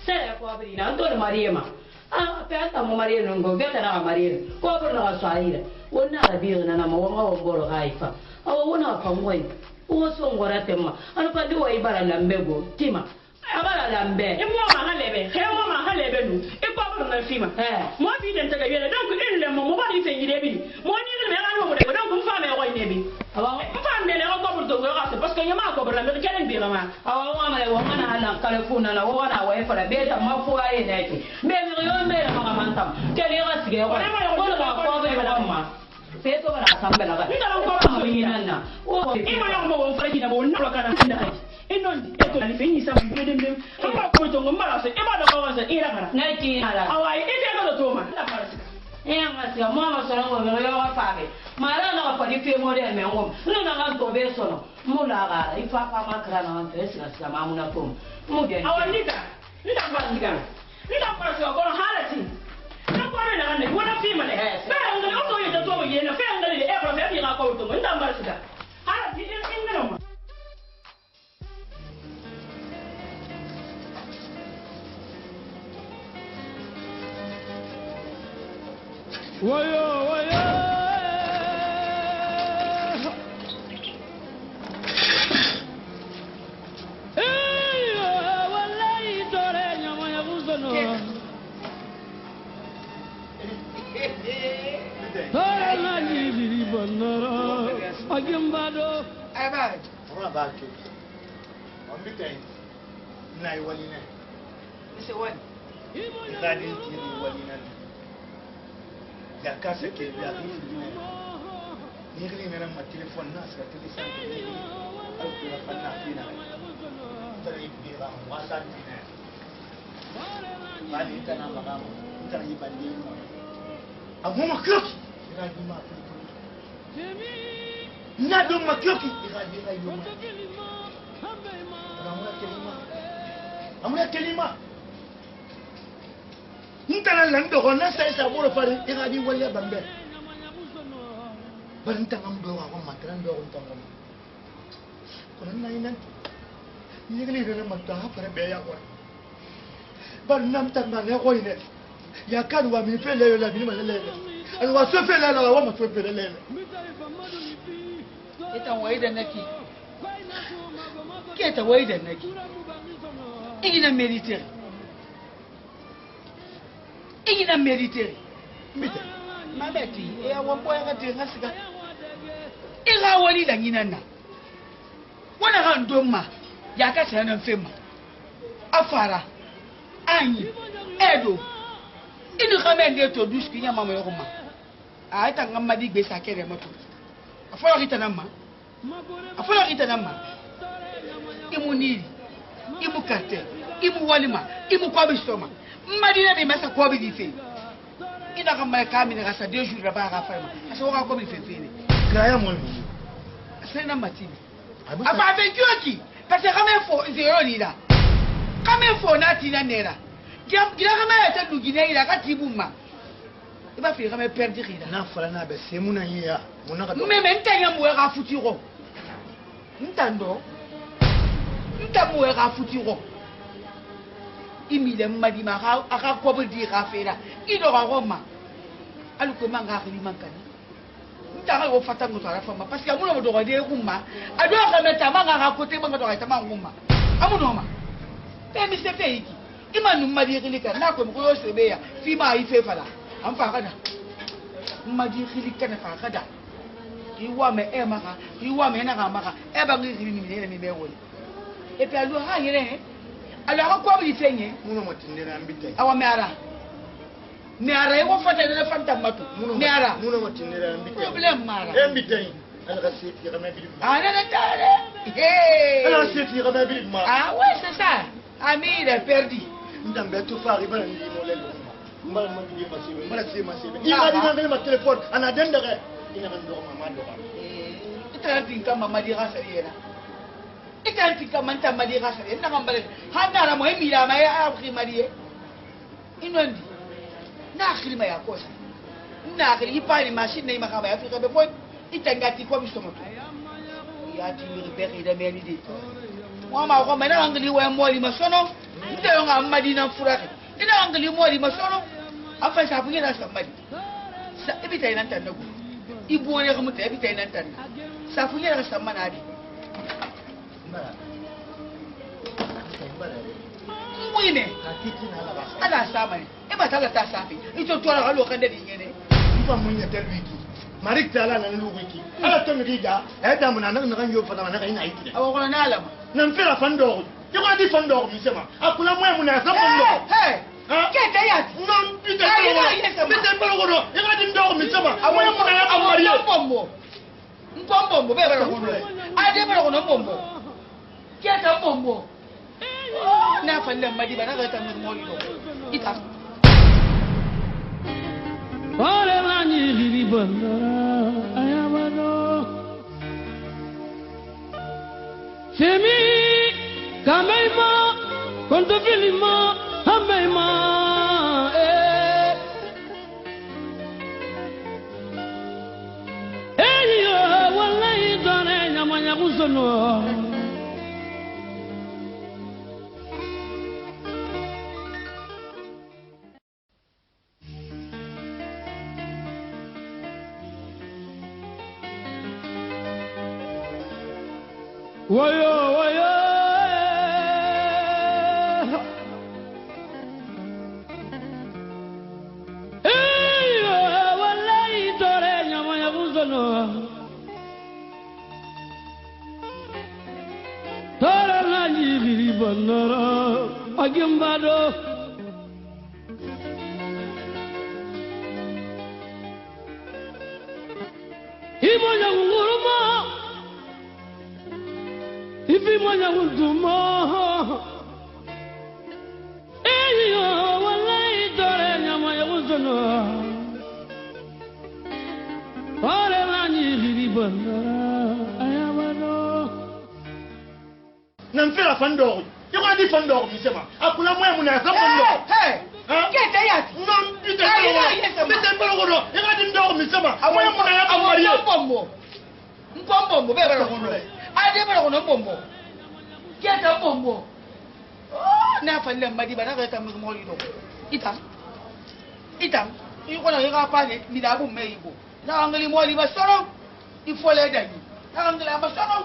Sere ko bri na ndo Mariema. Ah, pe mo Mariema ngo beta na Mariema. Ko bri na swaira. Wona ga bi na ma wo ngoro haifa. Awa wona fa ngoi. O so ngora tema. Anu pa do wa ibara na mbego. Tima. Abala lambe. E mo ma halebe. He mo ma halebe nu. E ko ba na fima. Mo bi den taga yele donc en le mo ba ni fe yire bi. Mo ni le me ga no mo de donc mo fa me ko ne bi. Aba mo fa me le ko bo do ga parce que nyama ko bra me kelen bi ma. Awa wa ma le wa mana ala kale funa na wa na wa e fara beta ma fu aye ne ti. Me me yo me ma mantam. Kele ga sige ko. Ko ga ko be ba ma. Feto bara sambela ga. Ni da ko ma mi na. O e mo yo mo fa kina bo na ka na nda. Ino eto na fini sa mbedem. Aba ko to ngomba se e ba da ko se ira kana. Na ti ala. Awa e te ga to ma. La para se. E nga se mo ma so ngo me yo wa fa be. Mara na ko di fe mo de me ngom. No na ga to be so no. Mo la ga i fa fa ma kra na te se sa ma mu na pom. Mo de. Awa ni da ba ni ga. Ni da para se ko halati. Na ko na na wona fi ma le. Ba nga o to ye to mo ye na fe nga le e ko fe bi ga ko to mo nda ba se da. Halati in ngelo ma. Wayo wayo eyo wallahi tore nyama ya buzono tore na jiri bonoro agimbado ay ba ora ba ke on bi tay nay wali ne Se wani. gadin ti wali ne ya kase ke ya ni gni ne ma telefon na sa telefon ne au ke na fanna fina tare bi ba wasa ni ne bani kana magamo tare yi bandi abu makruki ira di ma na do makruki ira di ay do amuna kelima ntana lando ko na sai saburo fare ira di wala bambe banta ngam do wa matran do on tango ko nan nay nan ni ngi le ma ta fare be ya ko bar nam tan ma ne ko ine ya kan wa mi fele yo la bi ma le al wa so fele la wa ma so fele le Ita wai da nake. Ke ta wai da nake. Ina mériter. Ina mériter. mite Mabeti, e wa boy ga te ngasiga. Ila wani da nginan na. Wana ran domma ya ka sanan fema. Afara. Anyi. Edo. Inu kamende to duski nya mama yokoma. Aita ngamma di gbe sakere moto. Afara kita nama. Afara kita nama. Imu nili. Imu karte. Imu walima. Imu kwabi stoma. Madina be masa kwabi di fe. Ina kama kami na kasa 2 jours ba ka fama. Asa waka kwabi fe fe ne. graya mo Asa na matini. Apa avec qui? Parce que quand même faut zéro ni là. Quand même faut na tina nera. Gila kama ya tadu gine ila ka tibuma. Iba fi kama perdre ila. na fala na be se muna hiya muna ka Meme ntanya muwe ka futiro. Ntando. Ntamuwe ka futiro. Imile madima ka aka kobo di ka fera. Ido ka Roma. Aluko manga ka limankani. Ntaka go fata ngoto ala fama parce que amuno mo do de kuma. Ado ka meta manga ka kote manga do ka tama nguma. Amuno ma. Pe mi se fe iki. Ima nu madi kilika na ko mo yo sebeya. Fi ma ife fala. Amfa kana. magi khili kana fa kada iwa me e maka iwa me na ga maka e ba ngi khili ni me woni e pe alu ha yere alu ha ko bi fenye muno matindera ambite awa me ara e wo fata de fanta matu me ara muno matindera ambite problem mara ambite ala ka seti ga me bi ana na tare hey ala seti ga me bi ma ah ouais c'est ça ami il est perdu ndambe tu fa riba ndi mo lelo mbala ma ndi ma sibe mbala se ma sibe ima di ma ma telephone ana denda ga ina kan do ma do ita tinka mama di rasa yena ita tinka manta madi rasa yena ngambale handa ra mo emila ma ya akhi madie inondi na akhi ma ya kosa na akhi ipali machine na makamba ya fika be point ita ngati ko bisomo ya ti mi repere da meni di mama ko mena angli wa moli masono nde yo ngam madina furake ina angli moli masono afa sa funya na samadi sa ibita ina tan nagu ibu ne ko mutai ibita ina tan sa funya na samana di muine ala sama ne e ba ta ta safi ito to ra lo kan da dinye ne ifa munya telwiki marik tala na lu wiki ala to mi da e da mun na kan yo fada na ina aiki awo ko na alama nan fera fando yo ko di fando mi sema akula mo mun na sa fando hey ke ta ya non bi da ko bi da ko no yo ko di ndo mi sema awo mo na ya mariye bombo bombo be ba ko no ade ba ko no bombo ke ta bombo na fannin madi ba na ga ta mun moli do ita Ore mani bibi bandara ayamano Femi kamaima konto filima hamaima yo wallahi done nyamanya kusono Wayo wayo yo wallahi dore nyamanya kusono Tara na jibiri bandara agembado Imonya nguruma Ifi monya nguruma Eyo wallahi dore nyamanya kusono Tara na jibiri bandara ayamano nan fera fando yo ko di fando mi sema akula mo mun na sa fando ke ta ya non bi da ko no yo ko di ndo mi sema awo mo na ya mariye bombo bombo be ba ko no ade ba ko no bombo ke ta bombo na fannin madi ba na ga ta mun moli do ita ko na ga pa ne mi da bu me ibo na angali moli ba soro ifo le da ni na angali ba soro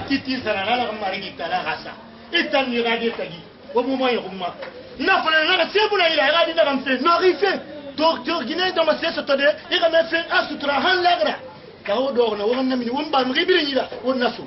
titi sana na mari kitala hasa itan ni radi tagi wo mo moyo kuma na fana na sebu na ila radi na kamfe marife docteur guiné dans ma sese tode e ga me fe asutra han lagra ka wo do na wo na mi wo mba mi biri ni la wo naso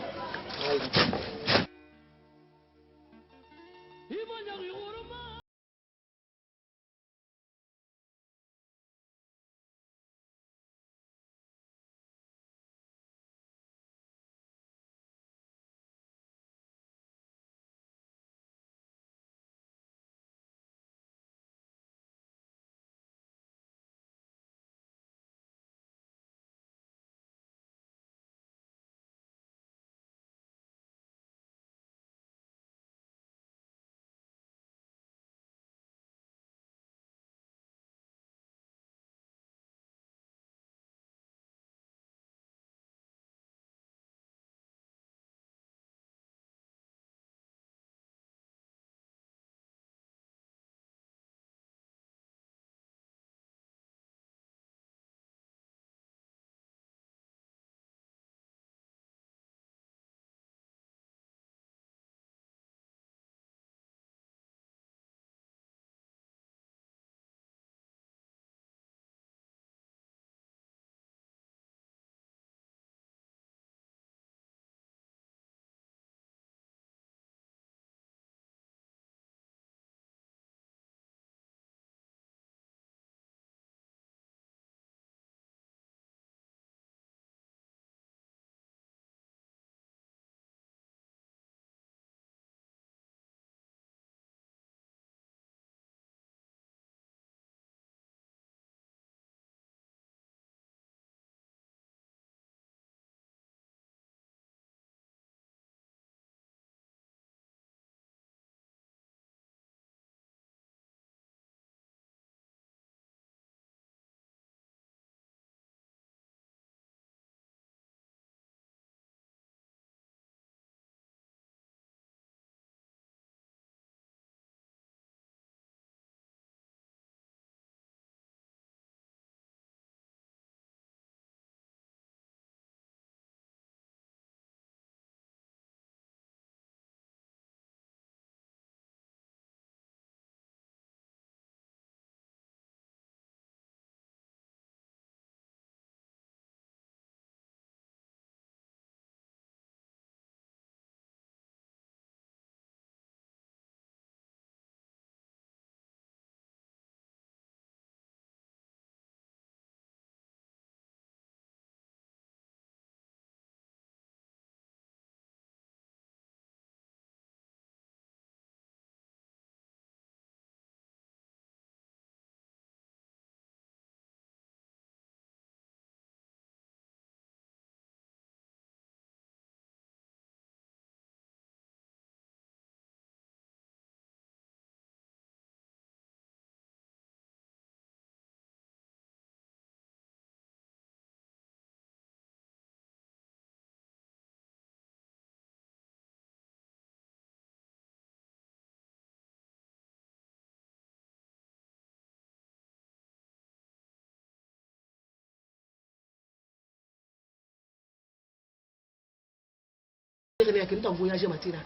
ne kin tan voyage matina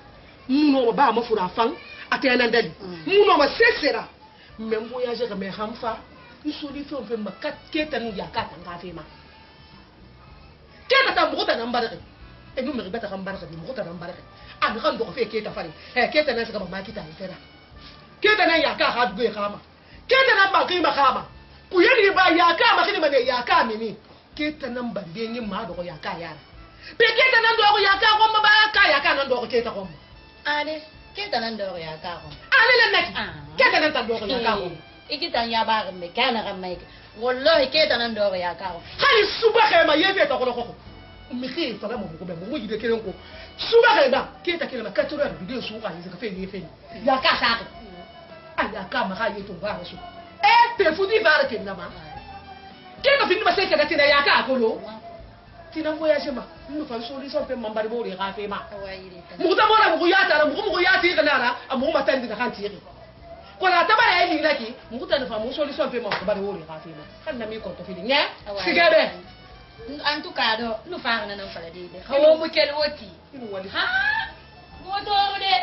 muno ba ma fura fan atena ndadi muno ma sesera men voyage ka me hamfa isoli fe ma kat ketan ya ka tanga fe ma keta ta mugota nan baraka e nu me beta kan baraka di mugota nan baraka an kan do fe keta fari keta nan saka ma kita ifera keta nan ya ka ha dugo kama keta nan ba kai ma kama ku yeli ba ya ka ma kini ba ne ya ka mini keta nan ba de yin ma do ya ka yara pe keta nan do ya ka ko ma ba ka ya ka nan do keta ko ale keta nan do ya ka ko ale le nek keta nan tan do ya ka ko ikitan ya ba me kana ga mai wallahi keta nan do ya ka ko hali suba ka ma yebe ta ko ko mi ke fara mo ko be mo yide kelen ko suba ka da keta kele ma 4 heures de su ka yi ka fe ni fe ya ka sa ka ay ya ka ma ka yi to ba su te fudi vare ke na ma keta fin ma se ka da tina ya ka ko lo tina voyage ma nous fa solution pe mambari bo ri ga fe ma mu ta mo na mu ya ta mu ya ti kana ra amu ma tan dina kan ti ri ko na ta bare ni laki mu ta fa mu solution pe mambari bo ri ga fe ma kan na mi ko to fi ni sigabe en tout cas do nu fa na nan fala de hawo mu kel woti ha go to de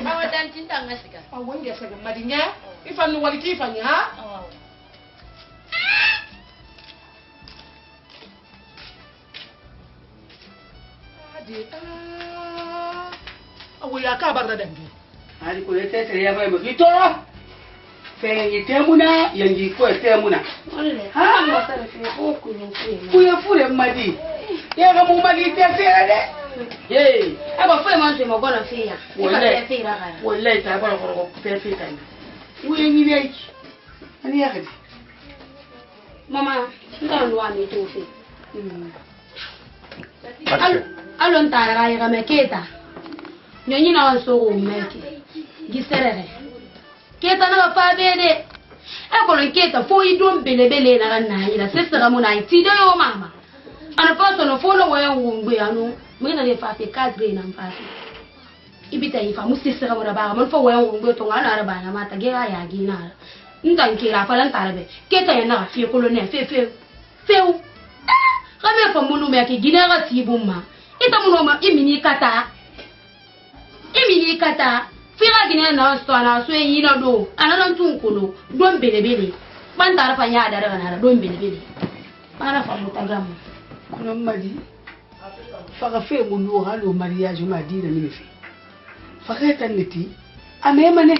awa tan tin tan ngasika awon ya sa madinya ifa nu wali ki fa ni ha awo ya ka bar da dangi ali ko yete tere ya bai mu to fe yi temuna yangi ko temuna ha mo sare fe ko ku ya fure madi ya ga mu madi te fere de eh aba fure man te mo gona fiya wallahi ta bara ko fe fe kan wu yangi ne ani ya kadi mama ndan wa mi to fi alon tara ga ya me keta nyonyi na waso o meke giserere keta na fa bede e ko lo keta fo idon belebele na na ila sesera mo na iti de yo mama ana fa so no fo no wa ngwe anu mo na le fa te kadre na mfa ibita ifa mu sesera mo na ba mo fo wa ngwe to ngana ara ba na mata ge ya gi na ndan ke ra fa lan tara be keta ya na fi ko lo ne fe kame fa munu me ke gina ga tibumma ita muno ma imini kata fira gina na sto na so yi na do ananan tun kuno don belebele ban tara fa ya da daga na don belebele bana fa mutagamu kuno madi fa ga fe munu halo mariage madi da mini fi fa ga tan niti ame mane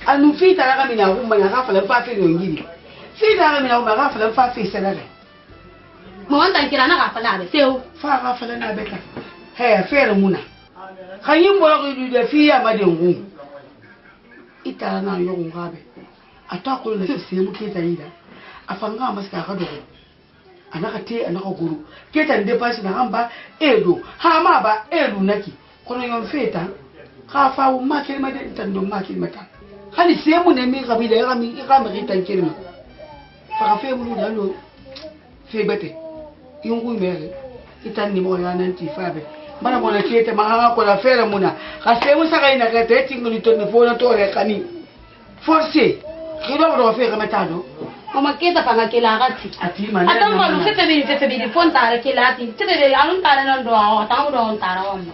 anu fi tara ga mina umma na ga fa lan fa fe no ngidi fi tara ga mina umma ga fa lan fa fe sanade mo wanda kira na ga fa la be feu fa ga fa na beka he fe muna khayin bo ko de fiya madengu ita na yogun gabe ata ko le se mu ke tayida afanga maska ka do anaka te anaka guru ke tan de pashi na hamba edo ha ma ba edu naki kono yon feta ka fa wu ma ke ma de tan do ma ke mata hali se mu ne mi kabila ya mi ka mi tan kirma fa ka fe mu da lo fe bete yungu mere itan ni mo ya nan ti fa be mana mona kete mahanga ko la fere muna ka se mu saka ina ka te tinguli to ne fona to re kani force kido do fe ka metado mama keta panga kila gati ati mana atan ko lu fete bi fonta re kila ati tete be alun tare nan do atan do on tara on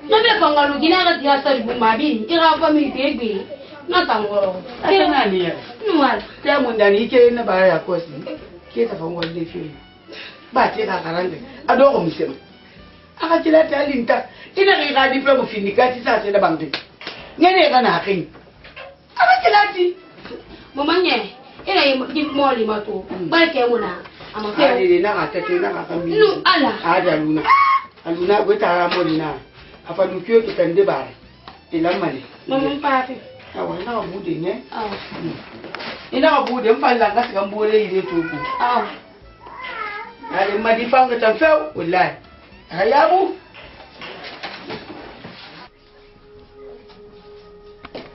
no be ko ngalu gina ga dia sari bu mabi ira fa mi bebe na tangoro ana ni ya nuwal te mun da ni ke na ba ya kosi keta fa ngol de fe ba te ka karande ado ko misema aka tila talinta ina ga diploma finikati sa se da bangde ngene kana hakin aka tilati momanye ina yi moli mato barke muna ama fe ali na ka tete na ka kambi nu ala ada luna aluna go tara moli na afa du kyo ki tande bare ilamale mamon pati awa na bude ne ina bude mfalla ngasi kambole ile tuku ali madifanga tamfeu wallahi ayabu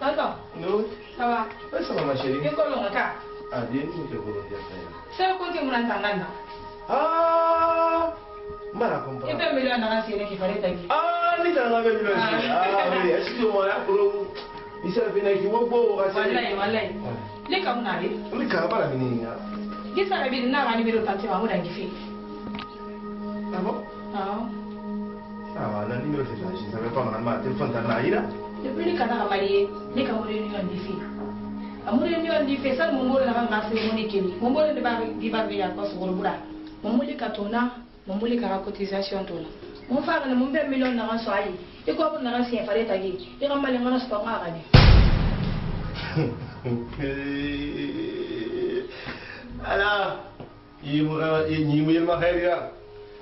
Tata no ça va ça va ma chérie qu'est-ce qu'on a ka ah bien nous te voulons dire c'est le côté mon entendant mala comprendre et ben million na c'est qui fallait tailler ni ta na million oui excuse-moi là pour isa bina ki wo bo ga wallahi le ka muna ri ni ka bala mini ya gisa bi na ga ni bi do tanti ma mu da ngifi ah bon Ah, nan numéro de téléphone, ça veut pas mal, téléphone dans la ira. Depuis le canard marié, les Camerounais ont dit filles. Amoureux ont dit fait ça, mon mot n'a pas fait mon équipe. Mon mot ne va pas venir à cause de Roubra. Mon mot est catona, mon mot est cotisation tona. Mon frère ne m'a pas million d'argent soyez. Et quoi pour n'avoir si un fallait taguer. Il a mal en sport à gagner. Alors, il me m'a fait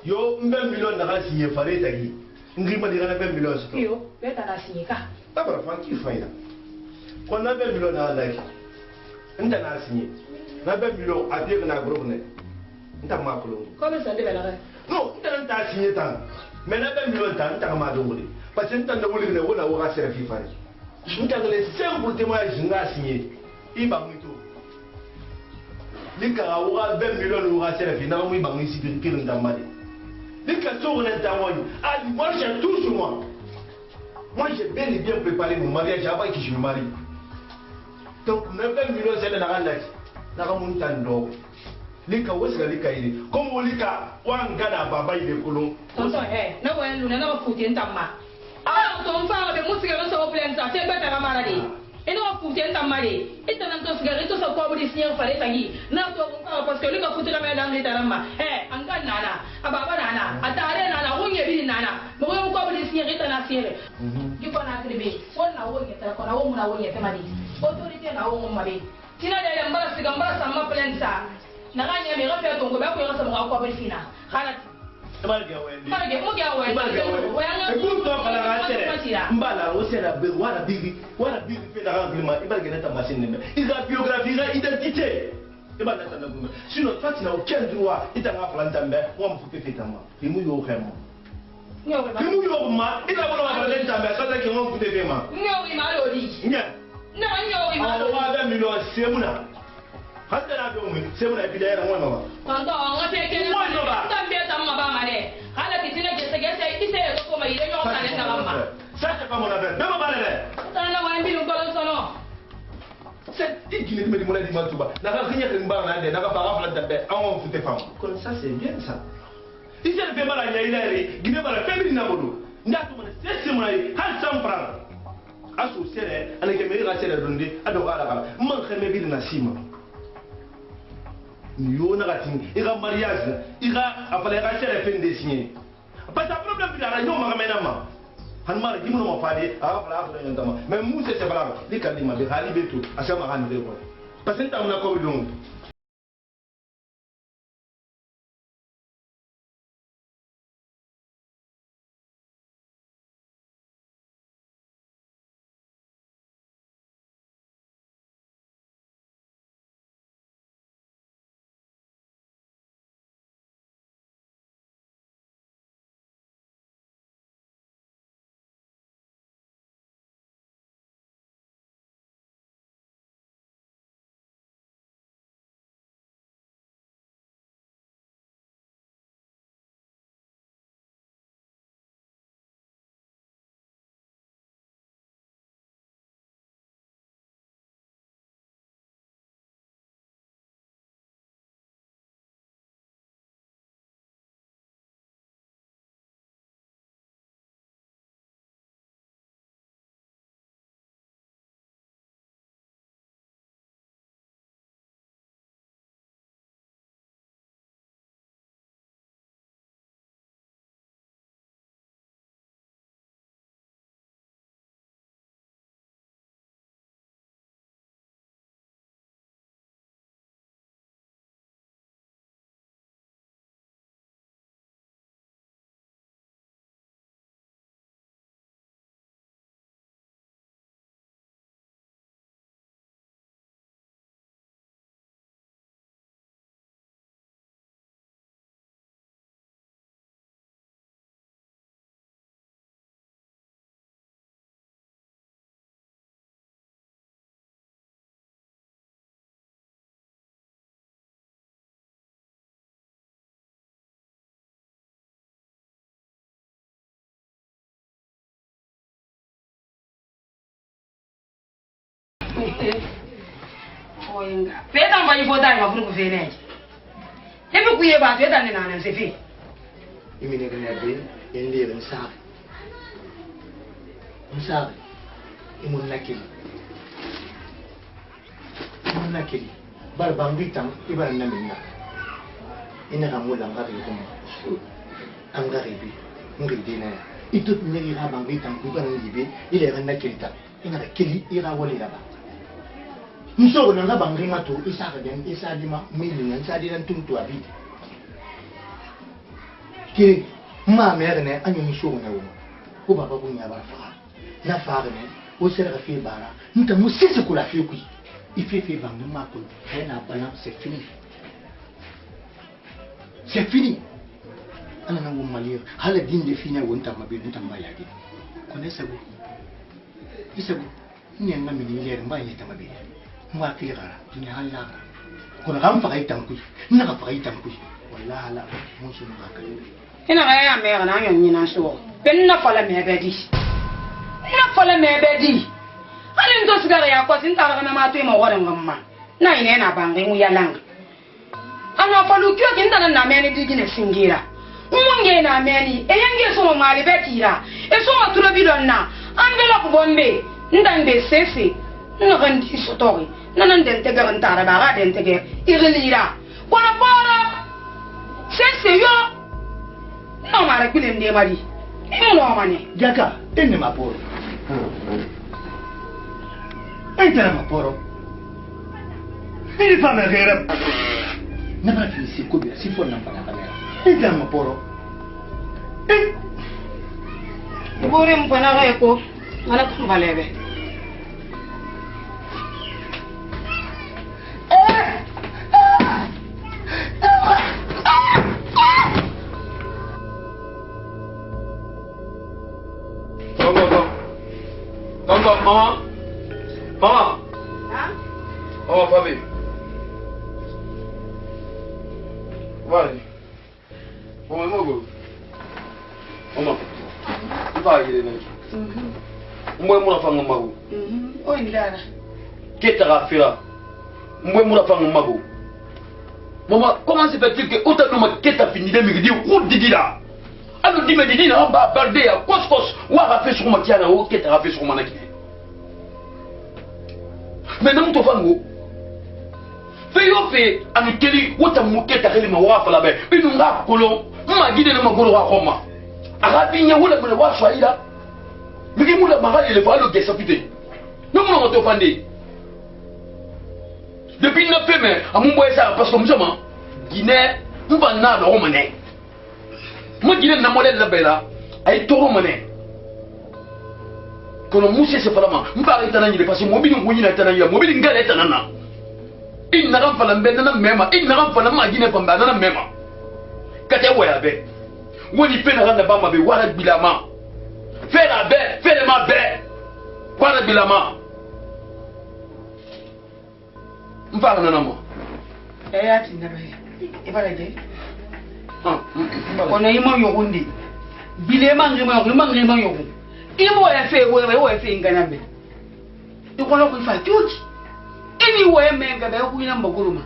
yo, même million d'argent si un fallait taguer. Ngri ma dira na 20 millions to yo beta na signika baba fa ki fa ina ko na 20 millions na like nda na signé na 20 millions a dire na groupe ne nda ma ko ko be sa de bela non nda ta signé tan mais na 20 millions tan nda ma do wuli parce que nda wuli ne wona wo ga sere fi fa nda le simple témoignage nga signé iba muto lika wo ga 20 millions wo ga sere fi na mo iba ngi sibir kirin nda ma de les questions moi j'ai tout sur moi. Moi j'ai bien et bien préparé mon mariage avant que je me marie. Donc, 9 millions c'est la randage. La ramontando. Les cas où est-ce que les cas comme on les cas, on gagne à Baba il est colon. Tonton, eh, n'a pas eu l'honneur de foutre un tamma. Ah, ton frère de musique dans son plein ça, c'est pas ta maladie. Et nous foutre un tamma. Et t'as un cigarette, tout ça comme des signes fallait taguer. Non, parce que lui a foutu la main dans les tarama. Eh, en gagne nana, à Baba nana, à Tare nana, où y a nana. Mais on comme des signes dans la série. Tu peux en attribuer. On a où y a qu'on a où on a où y a fait ma vie. Autorité n'a où on m'a dit. Tina de l'embarras, c'est gamba, ça m'a plein ça. N'a rien à me refaire ton gobe, pour recevoir encore une fina. Mbala osera be wala bigi fe na ranglement ibalge na ta machine ne ila biographie ila identité ibala ta nguma sinon toi tu n'as aucun droit ita nga plan tambe mo mo fupe fetama fimu yo khemo fimu yo ma ila bola ma plan tambe ka ta ke mo fupe fema nyo ma lo di nya na nyo ma lo wa ba million semuna hatta na do mi semuna bi da yana mo ma tonto nga te ke na tambe tamma ba ma de hala kitina ke se ise ko ma ide yo kana na mama ça c'est pas mon affaire même pas le tana wa mbi no kolon sono c'est igile me di mo la di matuba na ka kinya ke mba na de na ka ba fla tambe an fute fam comme ça c'est bien ça ise le fait mal à yailere gine bala femini na bodo ndatu mo c'est mo ay hal sam franc aso sere ana ke meri ga sere donde ado ala kala man kheme bi na sima yo na gatin ira mariage ira afale ga sere fin de signer parce que problème bi la yo ma mena ma han mara jimuno ma fade a fala afale yon tama mais mu c'est bala li kalli ma be hali betu asama han de ko parce que tamna ko don oyenga peta mbanyi fota ma funu kufene ebe kuye ba peta ni nana sefi imine kana be yende ren sa Msare. Imun nakili. Imun nakili. Bar bangbitam ibar naminna. Ina kamula ngari ko. Angari bi. Ngri dina. Itu nyeri ra bangbitam ibar ngibe ile ran nakilita. Ina kili ira wali ba. Muso na bangri mato isa ka den isa di ma milin isa di dan tuntu abi. Ke ma mere ne anyo muso na wo. Ko baba ko nya ba fa. Na fa ne o sera ka fi bara. Nta musese ko la fi ku. Ife bangri ma ko. Na bana c'est fini. C'est fini. Ana na wo malir. Hala din de fina wonta ma be nta ma yagi. Ko ne sabu. Isabu. Ni nga mi ni le mba yeta ma be. Moi qui ira, tu n'as rien là. Qu'on a fait un coup, n'a pas fait un coup. Voilà, là, mon son va caler. Et n'a rien à faire, n'a rien à faire. Ben n'a pas la mère bédi. N'a pas la mère bédi. Allez, nous sommes à quoi c'est un ma tu m'as oublié maman. N'a rien à banger ou yalang. Alors, pas le cœur qui n'a la mère de dîner singira. Munge na meni, et yange son mari betira. Et son mature bidonna. Enveloppe bombée. N'dande cessé. N'rendi sotori. Nanan del tege rentara baga del tege irelira. Wana para. C'est yo. Non mara kulem de mari. Imo no mane. Jaka, enne ma poro. Entra ma poro. Il fa me rere. Na ba fi si ko bi si fo na pa na kamera. Entra ma poro. Bore mpana ga eko. Mana ko balebe. Maman, maman. Hein? Oh, Fabi. Voilà. Maman, maman. Maman. Il va y aller. Moi, mon enfant, mon maman. Oh, il a. Qu'est-ce que tu as fait là? Moi, mon enfant, mon maman. Maman, comment se fait-il que autant de monde qui t'a fini de me dire, où dit là? Alors, dis-moi, dis là, on va barder à cos, ou à rafler sur ma tiana, ou qu'est-ce que tu as fait sur mon acquis? Mais non, tu vas nous. Fais à nous télé, ou t'as mouqué ta réelle mawa fala be, une rap colon, m'a guidé le magolo à Roma. A rapigna ou la me voir soyez là. Mais qui moula mara et le voile au guessapité. Non, on va t'offendre. Depuis 9 mai, à mon boy ça, parce que moi, Guinée, on va n'a le romané. Moi, Guinée n'a modèle la belle là, a été romané. Quand on mousse ce flamand, on va arrêter d'analyser parce que mobile ou il est analysé, mobile il est analysé. Il n'a pas fait la même, il n'a pas fait la magine pour la même. Quand tu es où est où il fait la bamba, mais où est bilama? Fais la baie, fais le ma baie. Où est bilama? On va en avoir. Eh, tu n'as rien. Et voilà, on a eu mon yorundi. Bilema, il m'a fait où est fait une ganabe. Tu connais qu'on fait tout. Anyway, men ga ba ku ina maguruma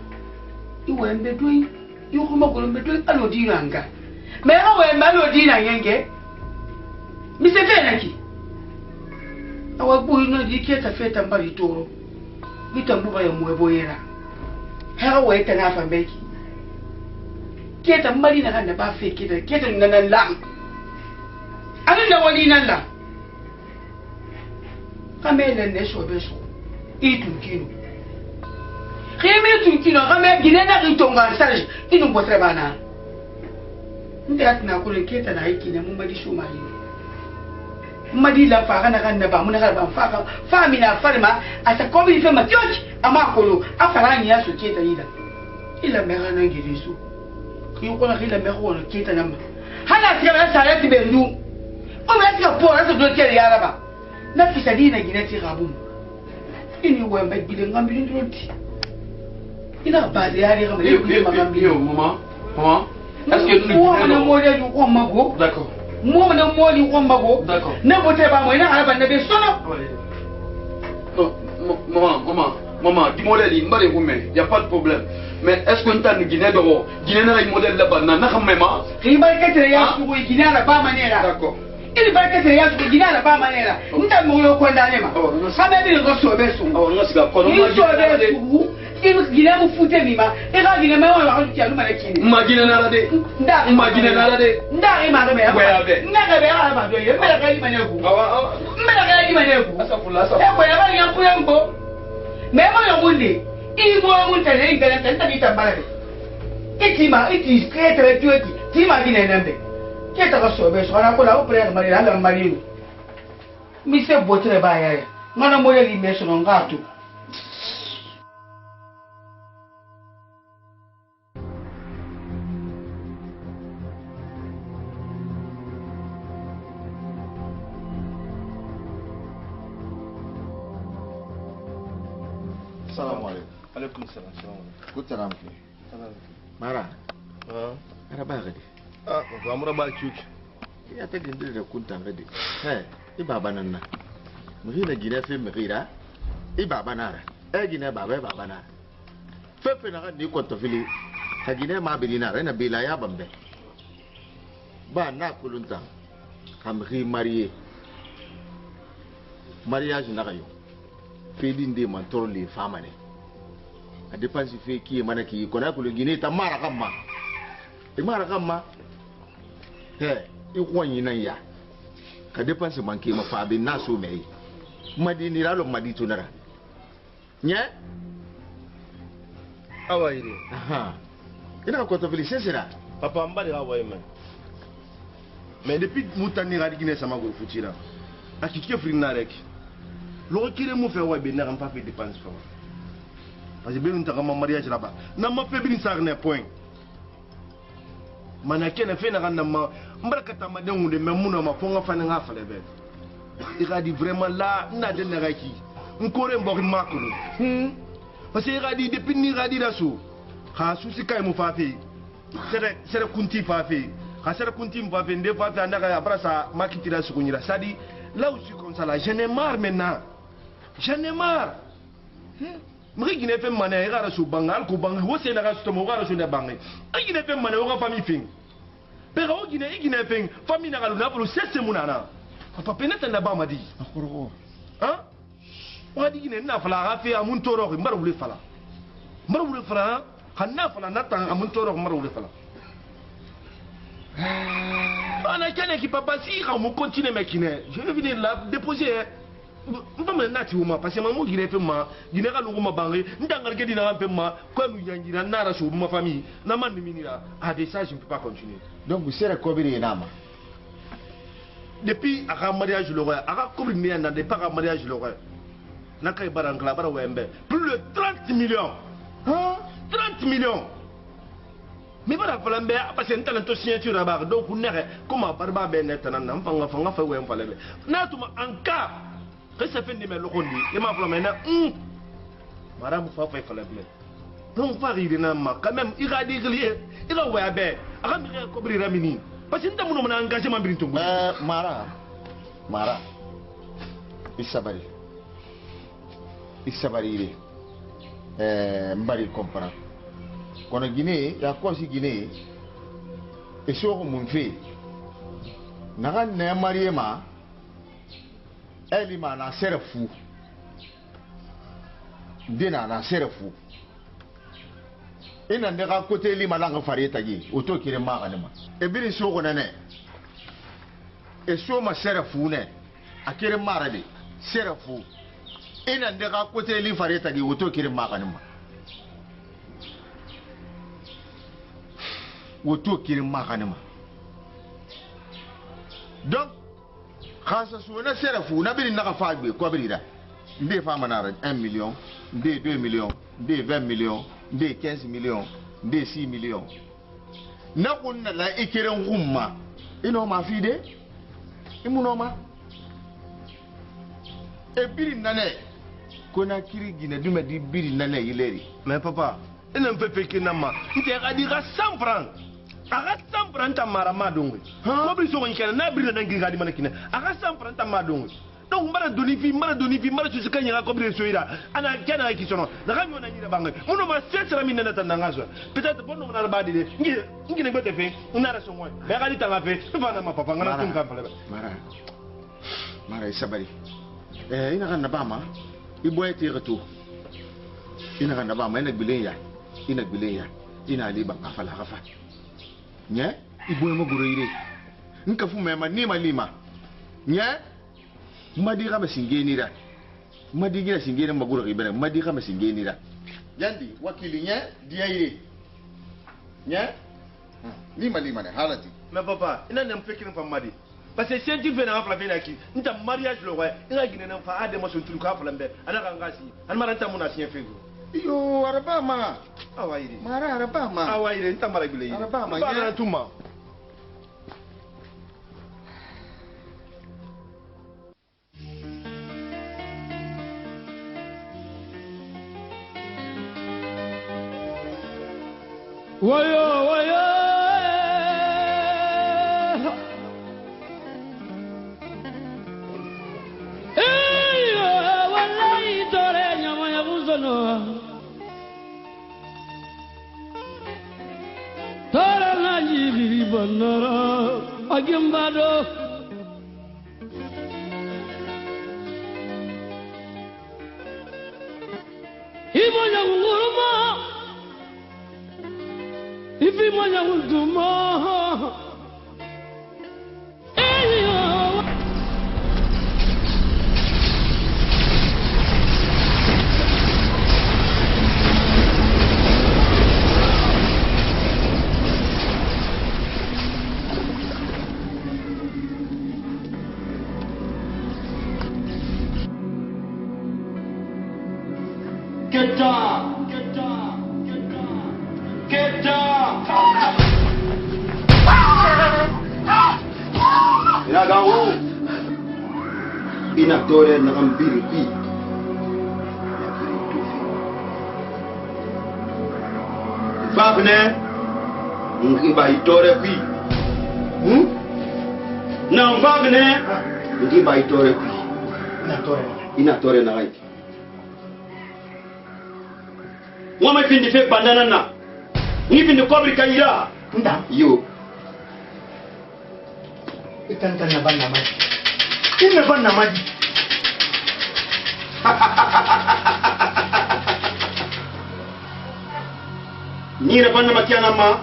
iwe mbedui yuko maguruma mbedui alodina nga me awe malodina yenge mi se fena ki awa bu ino di keta feta mbali toro bitambuba ya mweboyera ha we tana fa mbeki keta mbali na kanda ba fe keta nan la anan da wali nan la kamele ne so beso itukino Rémi Tunkino, Ramé Guinée Ritonga, sage, il nous boit bana. Nous avons une quête à la qui n'a pas dit Choumari. M'a dit la farana Randaba, mon femme, la femme, à sa commune, fait ma tioche, à Marcolo, à Farania, ce qui est à l'île. Il a mère un guérissou. Il connaît la mère ou le qui est à l'âme. Hana tira sa lettre de nous. On va dire pour la secrétaire là-bas. La fille a dit la Guinée Tirabou. Il nous voit mettre bilan en bilan de l'autre. Il a basé à l'ère de maman. Maman, est-ce que nous avons d'accord. Moi, d'accord. N'importe pas, moi, il a pas de maman, dis-moi, il n'y a pas de problème. Mais est-ce que tu as une Guinée d'or? Guinée n'a pas de modèle là-bas, n'a pas de même. Il va y avoir une Guinée là-bas, d'accord. ili ba ke ya ku gina na ba manera nta mo yo ko ndane ma sabe bi ko so be so no siga ko no ma gina gina mu fute mi ma e ga gina ma wa ko ti alu mara kini ma gina na de nda e ma ga be ya be nda ga be ya ba do ye me ga ni mane ku me ga ni mane ku e ko ya ba yan ku yan ko me ma yo munde i mo mun tele ngala tanta ni tambara itima iti kreatere tueti tima gina nambe keta ka sobe so na ko la o pre mari la mari mi se botre ba ya ngana mo yeli me so ngatu Alaikum salam. Good salam. Mara. Ara ba gadi. Ko amura ba chuki. Ya ta gindin da kunta gadi. I baba nan na. Mu hina gina fe mu gira. I baba na. Gina baba na. Fefe na ni ko to fili. Ha gina ma bi na rena bila ya bambe. Ba na kulunta. Kam ri marié. Mariage na kayo. Fe dinde man torli fama ne. A dépense fait qui est manaki kona ko le Guinée ta mara kamma e ko nyina ya ka dépense manki ma fa bi na so mei madini ralo madito nara nya awaire ina ko to féliciter sera papa mbali awaye man mais depuis moutani radi Guinée sama go futira akike frina rek lo kire mo fe wa be na ram pa fait dépense fa parce que bien nous avons mariage là-bas. N'a pas fait bien ça point. Manake na fait na ma mbaraka ma dengu de memuna ma fonga fa nga fa lebe. Il a dit vraiment là na de na raki. Nkore mbok makulu. Parce que il a dit depuis ni radi da so. Ha susi kai mu fa fe. Sere kunti fa fe. Ha sere kunti mu fa fe nde fa fe ndaka ya brasa makitira su kunyira. Ça dit là où je suis comme ça là, j'en ai marre maintenant. J'en ai marre. Mri gine fe mane e gara su bangal ku bang wo se na ga su mo gara su ne bangai a gine fe mane wo ga fami fin pe ga o gine fe fami na ga lu na pulu sese munana papa penata na ba madi akoro ha wa di gine na fala ga fe amun toro ko mbar wule fala hanna fala na tan amun toro ko mbar wule fala ana kene ki papa si ga mo continuer mekine je vais venir là déposer mba me nati uma parce que mamu gine fe ma gine ka lungu mabange ndangal ke dina pe ma ko nu yangira na ra so ma famille na man minira a des ça je ne peux pas continuer donc vous serez kobiri nama depuis aka mariage le roi aka kobiri mi na depuis aka mariage le roi na kay barangla bara wembe plus de 30 millions 30 millions mais bara flambe parce que ntan to signature ba donc nere comment barba be net na fanga fa wem falebe na tuma anka que ça fait de mes locondi et ma flamme na madame fa fa falebe donc pas rider na ma quand même il a dit que il a ouais be aka mi ko bri ramini parce que ntamu no na engagement bi ntongo mara isabari ile mbari comprendre kono Guinée ya kosi Guinée e soko mun fe naga ne mariema elima na serefu dina na serefu ina ndega kote lima langa fareta gi oto kire maga ne ma e biri soko nene e so ma serefu ne akire mara de serefu ina ndega kote li fareta gi oto kire maga ne ma woto kiri makanima donc khasa suuna serafu na biri naka faagbe ko biri da nde fama na 1 million nde 2 millions nde 20 millions nde 15 millions nde 6 millions na kunna la ikiren gumma ino ma fide imuno ma e biri nane kona kiri gina duma di biri nane yileri mais papa ina mpepe kinama nte ga di ga 100 francs aga 100 francs ta mara madongo ko bi so ngonkena na biri na ngi ga di manakina aga 100 francs ta madongo donc mara doni fi mara su kan yanga ko bi soira ana kana ki sono na ga nyona ni bangay muno ma sesra min na tan nga so peut-être bonno na ba de ngi ne gote fe na ra so moy be ga di tanga fe fa na ma papa ngana tun kan pale mara sabari ina kan na ba ma iboy te reto ina kan na ba ma ina bilen ya ina ali ba ka fala gafa nya iboy ma guro ire nka fu mema ni malima nya madi kama singeni da madi gina singeni maguro ibere madi kama singeni da yandi wakili nya dia ire nya lima ne halati mais papa ina ne mfekiri fa madi parce que si tu fais na fala fena ki nta mariage lo wa ina gine na fa ade mo so tulu ka fala mbe ana ka ngasi an maranta muna sinya fego yo araba ma awaire mara araba ma awaire nta mara bile araba ma ya tuma Wayo Eyo wallahi tore nyama ya buzono Tore na jiri banara agembado Imonya nguruma Ifi monya nguduma Eyo Get down! ina ga wu ina tore na gambiri ki Fabne ngi bay tore ki na Fabne ngi bay tore ki ina tore na gai wama findi fe bandana na ni findi kobri kayira nda yo ikan na banna maji ina banna maji ni na banna makiana ma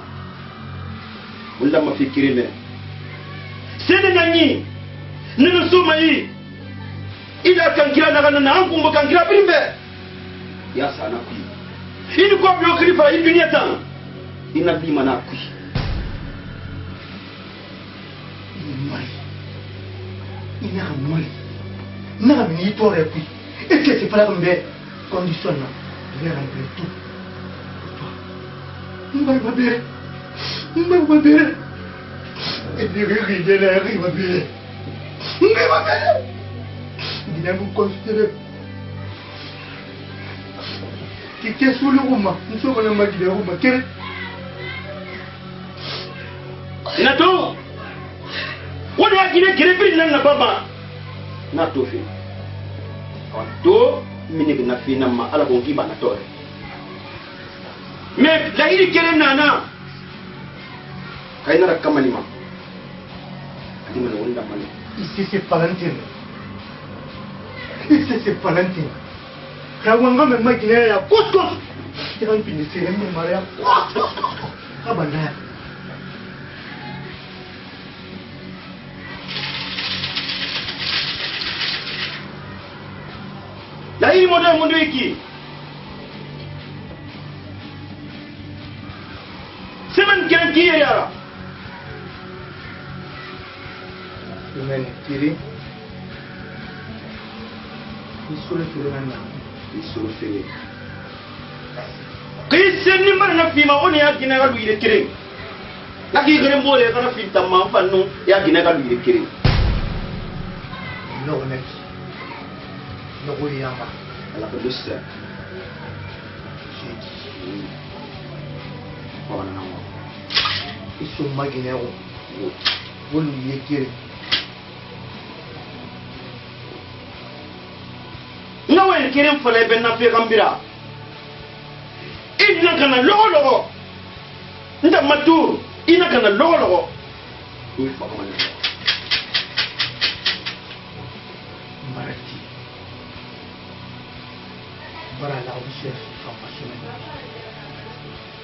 wala mafikiri me sene nanyi nina suma yi ila kankira na kana an kumba kankira birimbe ya sana ku ini ko biyo krifa i dunia tan ina bi mana ku ina mari na mi tore ku et que c'est pas comme des conditions là vers un peu tout mba bere et de rire la rive bere dina mu considérer que sous le rouma nous sommes dans le magi de rouma quel nato wani ya gine kire birin nan na baba na tofe to mini na fi nan ma ala gongi ba na tore me da iri kire nana kai na kamali ma adi mana wanda mali ici c'est Valentine Kawanga me makine ya kusko ya mpini sire me maria abana la hii mondo hiki semen kirankia yara semen kiri isole turana isofere kisen ni marna fima oni ya gina ga duire kire laki gere mbole kana finta ma fannu ya gina ga duire kire no ne no go yama ala ko dusta ona na mo iso maginero wonu yekire ngawen kirim fale ben na fe kambira inna kana logo nda matur ina kana logo ni fa ko mane marati bara la o chef formation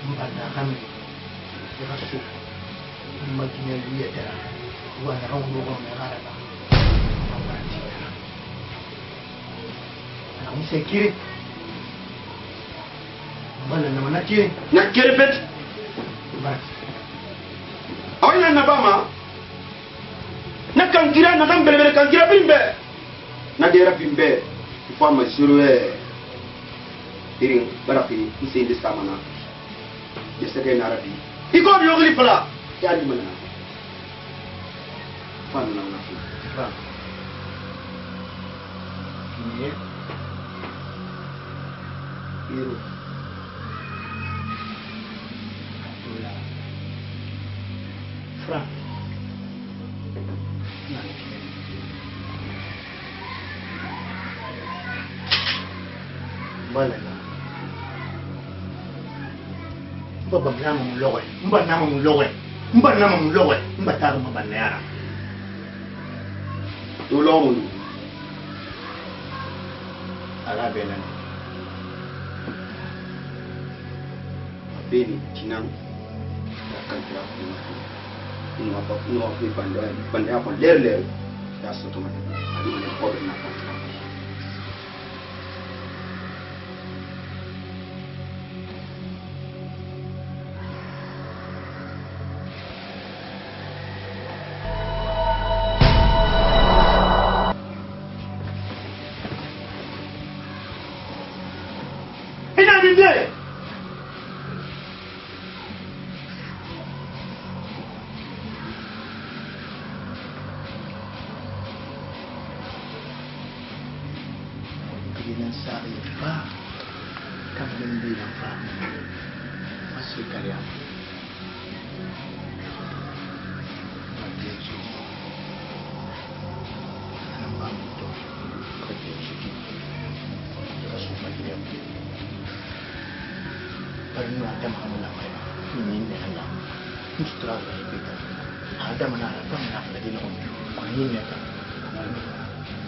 mbanda kami rasu magina liya dara wa na rawu logo me garaba marati na musekiri mana nama nakiri pet awina nabama nakankira nakambelebele kankira bimbe nadera bimbe ifama zirwe irin barafi isi indi samana yeseke narabi iko yogli pala yani mana fanu na nafi ni iru Frank. Balala. Mbaba mlama mlowe. Mba nama mlowe. Mba nama mlowe. Mba taru mabanera. Ulomu. Ala benan. Beni tinang. Akan terakhir. Nggak fi pandai apa ler ya satu macam ada banyak orang nak ini dia ada menara lagi nak main ya kan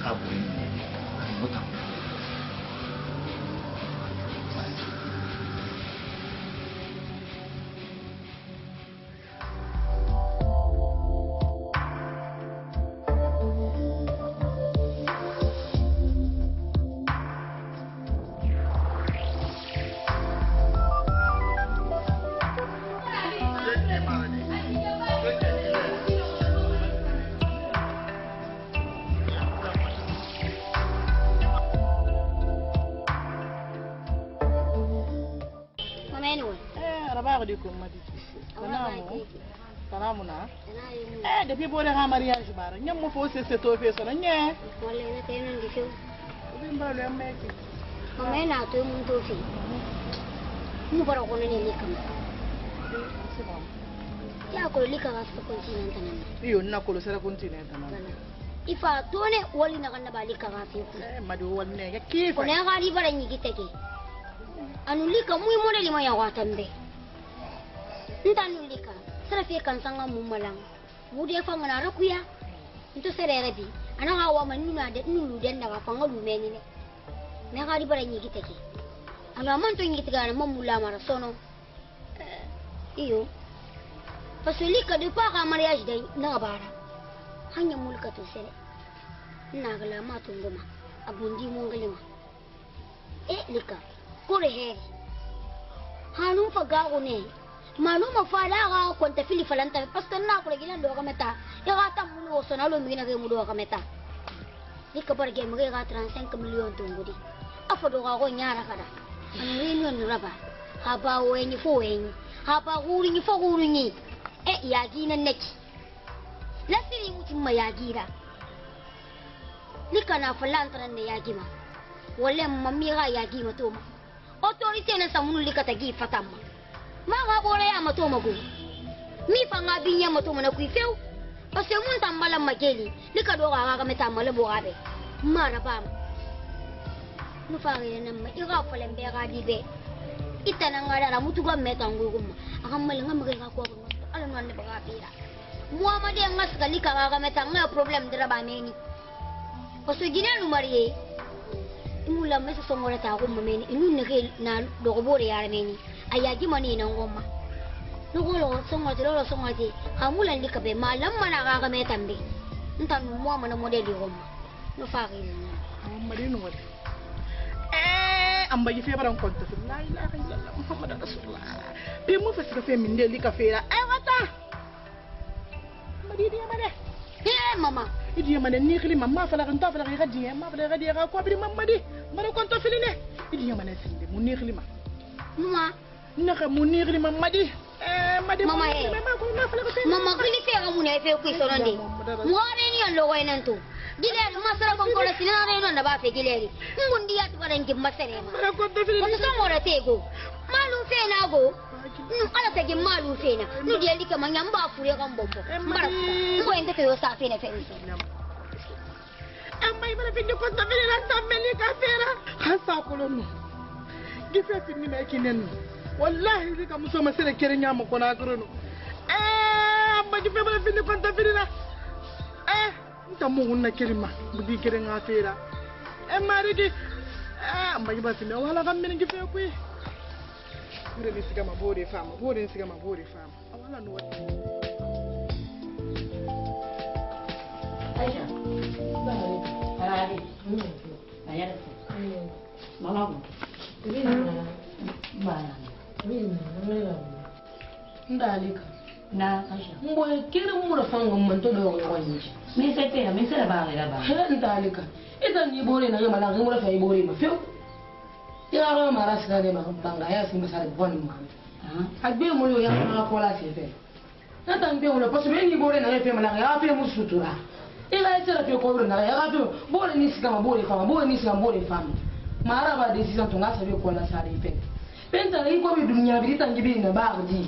kabur mutang depuis boo dee mariage baara ñam mo fo se to fe so na ñe wala na tay non di fi bi mbalo am meki ko may na to mun to fi mu bara ko ne ni kam ya ko lika ga sa continent nan iyo na ko sera continent nan ifa to ne wali na kan ba lika ga fi madu wal ne ya ki ko ne ga di bara ni giteke anu lika mu mo ne li ma ya watambe ntanu lika sera fe kan sanga mu malang bude fangana rakuya into serere bi ana hawa manuna de nulu den daga fangalu meni ne ga di bara ni giteke ana man to ngiti ga na mula mara sono iyo pasuli ka de pa ka mariage de na bara hanya mulka to sere na ga la ma to ngoma abundi mo ngalima lika kore he hanu fa ga ne manu mafala ga konta fili falanta pasto na ko gilan do ka meta ya ga tam muno so na lo mi na ke mudo ka meta dika par ge mge ga 35 million to ngudi afa do ga ko nyara kada anu renu ni raba ha ba weni fo weni ha ba guri ni fo guri ni ya gi nan neki lasiri mutum ma ya gira nika na falanta nan da ya gima wala mammi ga ya gima to ma autorité na samunu lika ta gi fatamma ma ga bore ya mato mago mi fa nga binya mato mana ku feu parce mun tambala mageli lika do ga meta mala bo gabe mara ba nu fare nan ma ira folen be ga dibe itana ngara mutu ga meta nguguma akam mal ngam ga ko ala non ne ba pira muhammad ngas kali ka ga meta nga problem dira ba meni paso gina nu mariye imula mesa songora ta ko meni inu ne ke na do ko bore yar meni ayaji mani na ngoma nu ko lo songati amula lika be malam mana ga meta mbe ntan muhammad na modeli goma nu fare muhammad nu wala amba yi febaran konta la ilaha illallah muhammad rasulullah bi mu fa sika fe min de lika fera ay wata madi dia made mama idi mane ni khili mama fa la kan ta fa la ga di ma fa la ga di ga ko bi mama di mara konta filine idi mane sinde mu ni khili mama naka mu ni khili mama di madi mama mama khili fe ga mu ne fe ku sonande mu hare ni on lo wainantu Gileri masara konkola sina reno na ba fe gileri ngundi ya tukara ngi masere ma ko so ngora tego malu fe na go ala tege malu fe na nu dia lika manya mba fure kan bombo mara ko ende ke yo sa fe na fe nso amma ibara fi ko ta fe na ta meli ka fera hasa ko no gife fi ni me kinen wallahi lika muso masere kere nyama ko na grono amma gife bara fi ni ko ta fe na tamu hunna kelima budi kere ngafira marigi amba yiba sine wala kam min gife ku kure ni siga mabore fama wala no Aisha Aradi ayara mama ndalika na Aisha mboy kere mu da fanga man to do wani mi se ba ga ba ndalika idan ni bore na yama la mu da fa bore ma fiu ya ro mara sika ne ma banga ya fi masare bon ma agbe mu yo ya ma ko la se fe na tan be wala paso me ni bore na ya fe ma la ya fe mu sutura ila ya tera fe ko bore na ya fe bore ni sika ma bore fama mara ba decision to ngasa be ko la sare fe pensa ri ko bi dunya bi tan gibi na ba di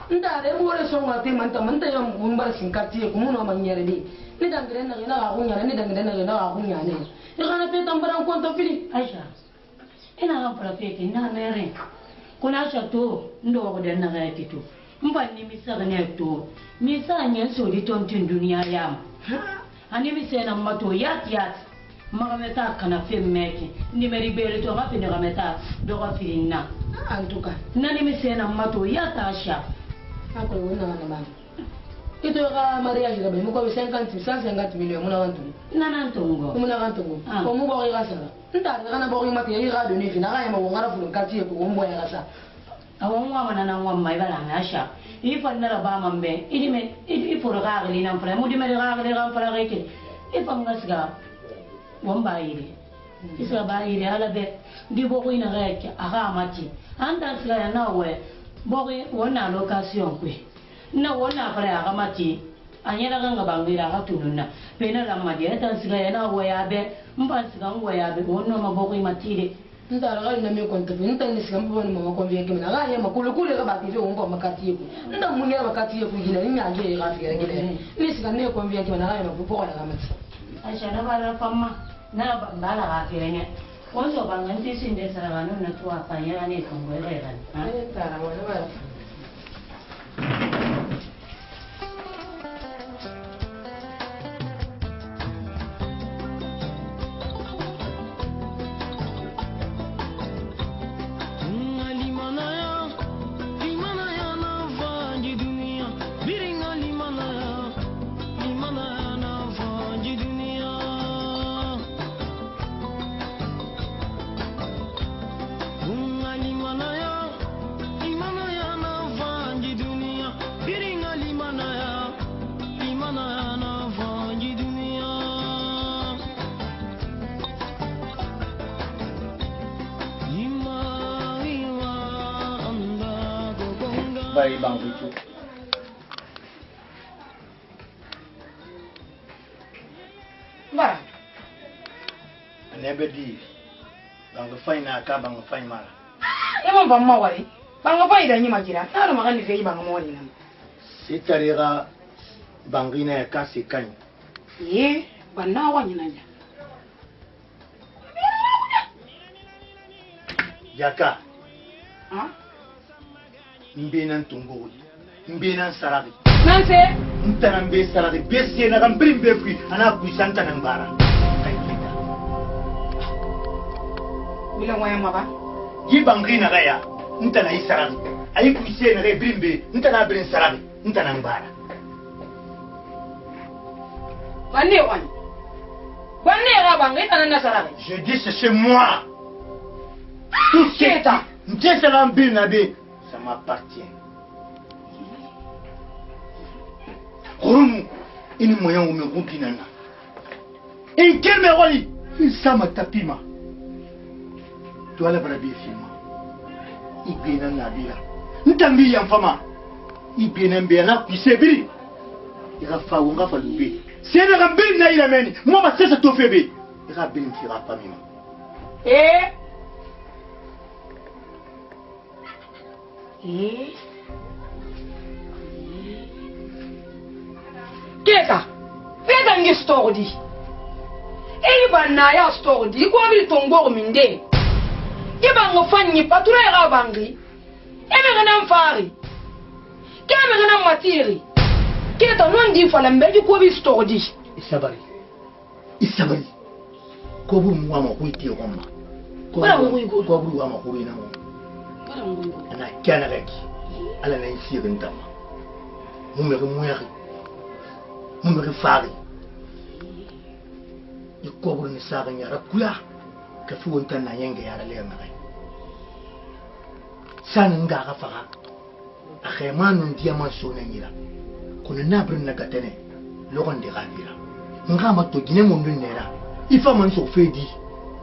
ndare bore so ngate manta yam gumbar sinkati ko muno manyere di ni dangre na ga kunya ni dangre na ga kunya ne e kana pe tambaran ko to fili Aisha ina ga profeti na mere kuna shato ndo ko den na ga titu mba ni misa ne to misa nyen so di tontin duniya yam ani misa na mato yat magameta kana fe meki ni meri bere to ga fe ni gameta do ga filinna antuka nani misa na mato yata Aisha ako wona na ba ito ka mariage ga be mo ko 150 million mo na wantu nana ntongo mo na wantu ko mo bo ga sala nda kana bo mati yi ga do ni fina ga mo ngara fu quartier ko mo ya ga sa awon wa mana nan wa mai bala na Aisha ifa na ba mambe idi furo ga gali nan fara mo di me ga gali ga fara ga ke ifa ngasga wamba yiri isa ba yiri ala be di bo ko ina ga ke aga mati anda sila na we bogi wona location kwe na wona fara aga mati anyela ganga bangira ga tununa pena la madi eta siga na waya be mba siga waya be wona mabogi matire ndara ga na me konta be nta ni siga mbo ni mama ko vienge na ga ya makulu kule ga ba tijo ngomba makati yeku nda munya makati yeku gina ni nyaje ga fira gile ni siga ne ko vienge na ga ya mabupo ga mati Aisha na bara fama na ba ndala ga fira ne Onzo banganti sinde saragano na tu apanya ne kongo eran. Tara wala wala. Bari bang itu. Bara. Nebe di. Bang fai na ka bang fai mara. Emang bang mawari. Bang fai da nyima jira. Taru makan di fei bang mawari nam. Sitarira bang ina ka sikan. Ye, bana wa nyina ja. Yaka. Mbena ntungo. Mbena sarari. Nanse. Ntarambe sarari. Besi na kambrim befi. Ana kuisanta nambara. Kaikita. Bila moya maba. Yibangri na gaya. Ntana isarari. Ayi kuise na re brimbe. Ntana brin sarari. Ntana nambara. Wanne wani. Wanne rabangri tanana sarari. Je dis c'est chez moi. Tout ce qui ça m'appartient. Roumou, il moyen où me roupinana. Et quel me roli, ça m'a tapima. Toi la brabi filma. Il bien en abia. N'tambi yam fama. Il bien en bien puis c'est bri. Il a fa wonga fa lubi. C'est na gambil na ila meni. Moi ba c'est to febe. Il a bien fira famima. Keta, feta ngi store di. Iba na ya store di ko bi tongo minde. Iba ngo fanyi patura ya bangi. Eme ngana mfari. Keme ngana matiri. Keta non di fala mbeji ko bi store di. Isabari. Ko bu mu ama ko iti ko ma. Bara ko ko bu ama ko ina mo. Ana kana reki ala na isi rentama mumere muyari mumere fari ikobru ni saga nyara kula ka fi wonta na yenge yara le mare san nga ga faga akhemanu ndiama sona nyira kuna nabrin na katene logon de gafira nga ma to gine mo ndera ifa man so fedi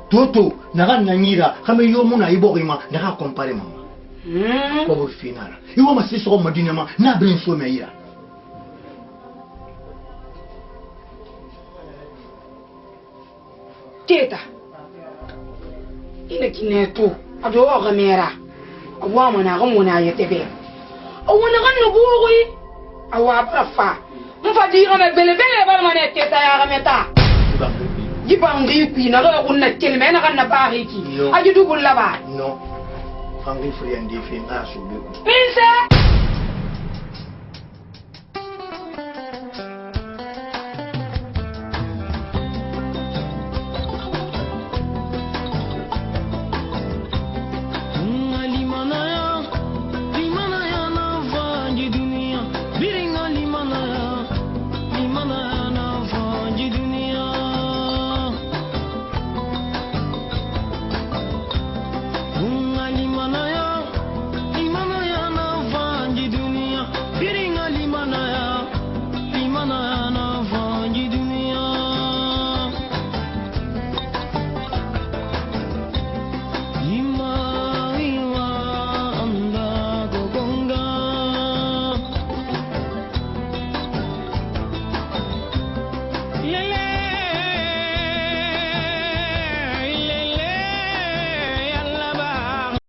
toto na ga nyira kame yo muna ibogima na ga compare mama Como final. Eu amo ser só uma dinama, na brinco meia. Teta. Ina kineto, ado gamera. Awa mana gamona yetebe. Awana ganno buuri. Awa prafa. Mfadi gama belebele bal mané teta ya gameta. Jibangi pina ga kunna kelme na ganna baariki. Ajudu gullaba. No. Fangi friandi finga subi. Pinsa.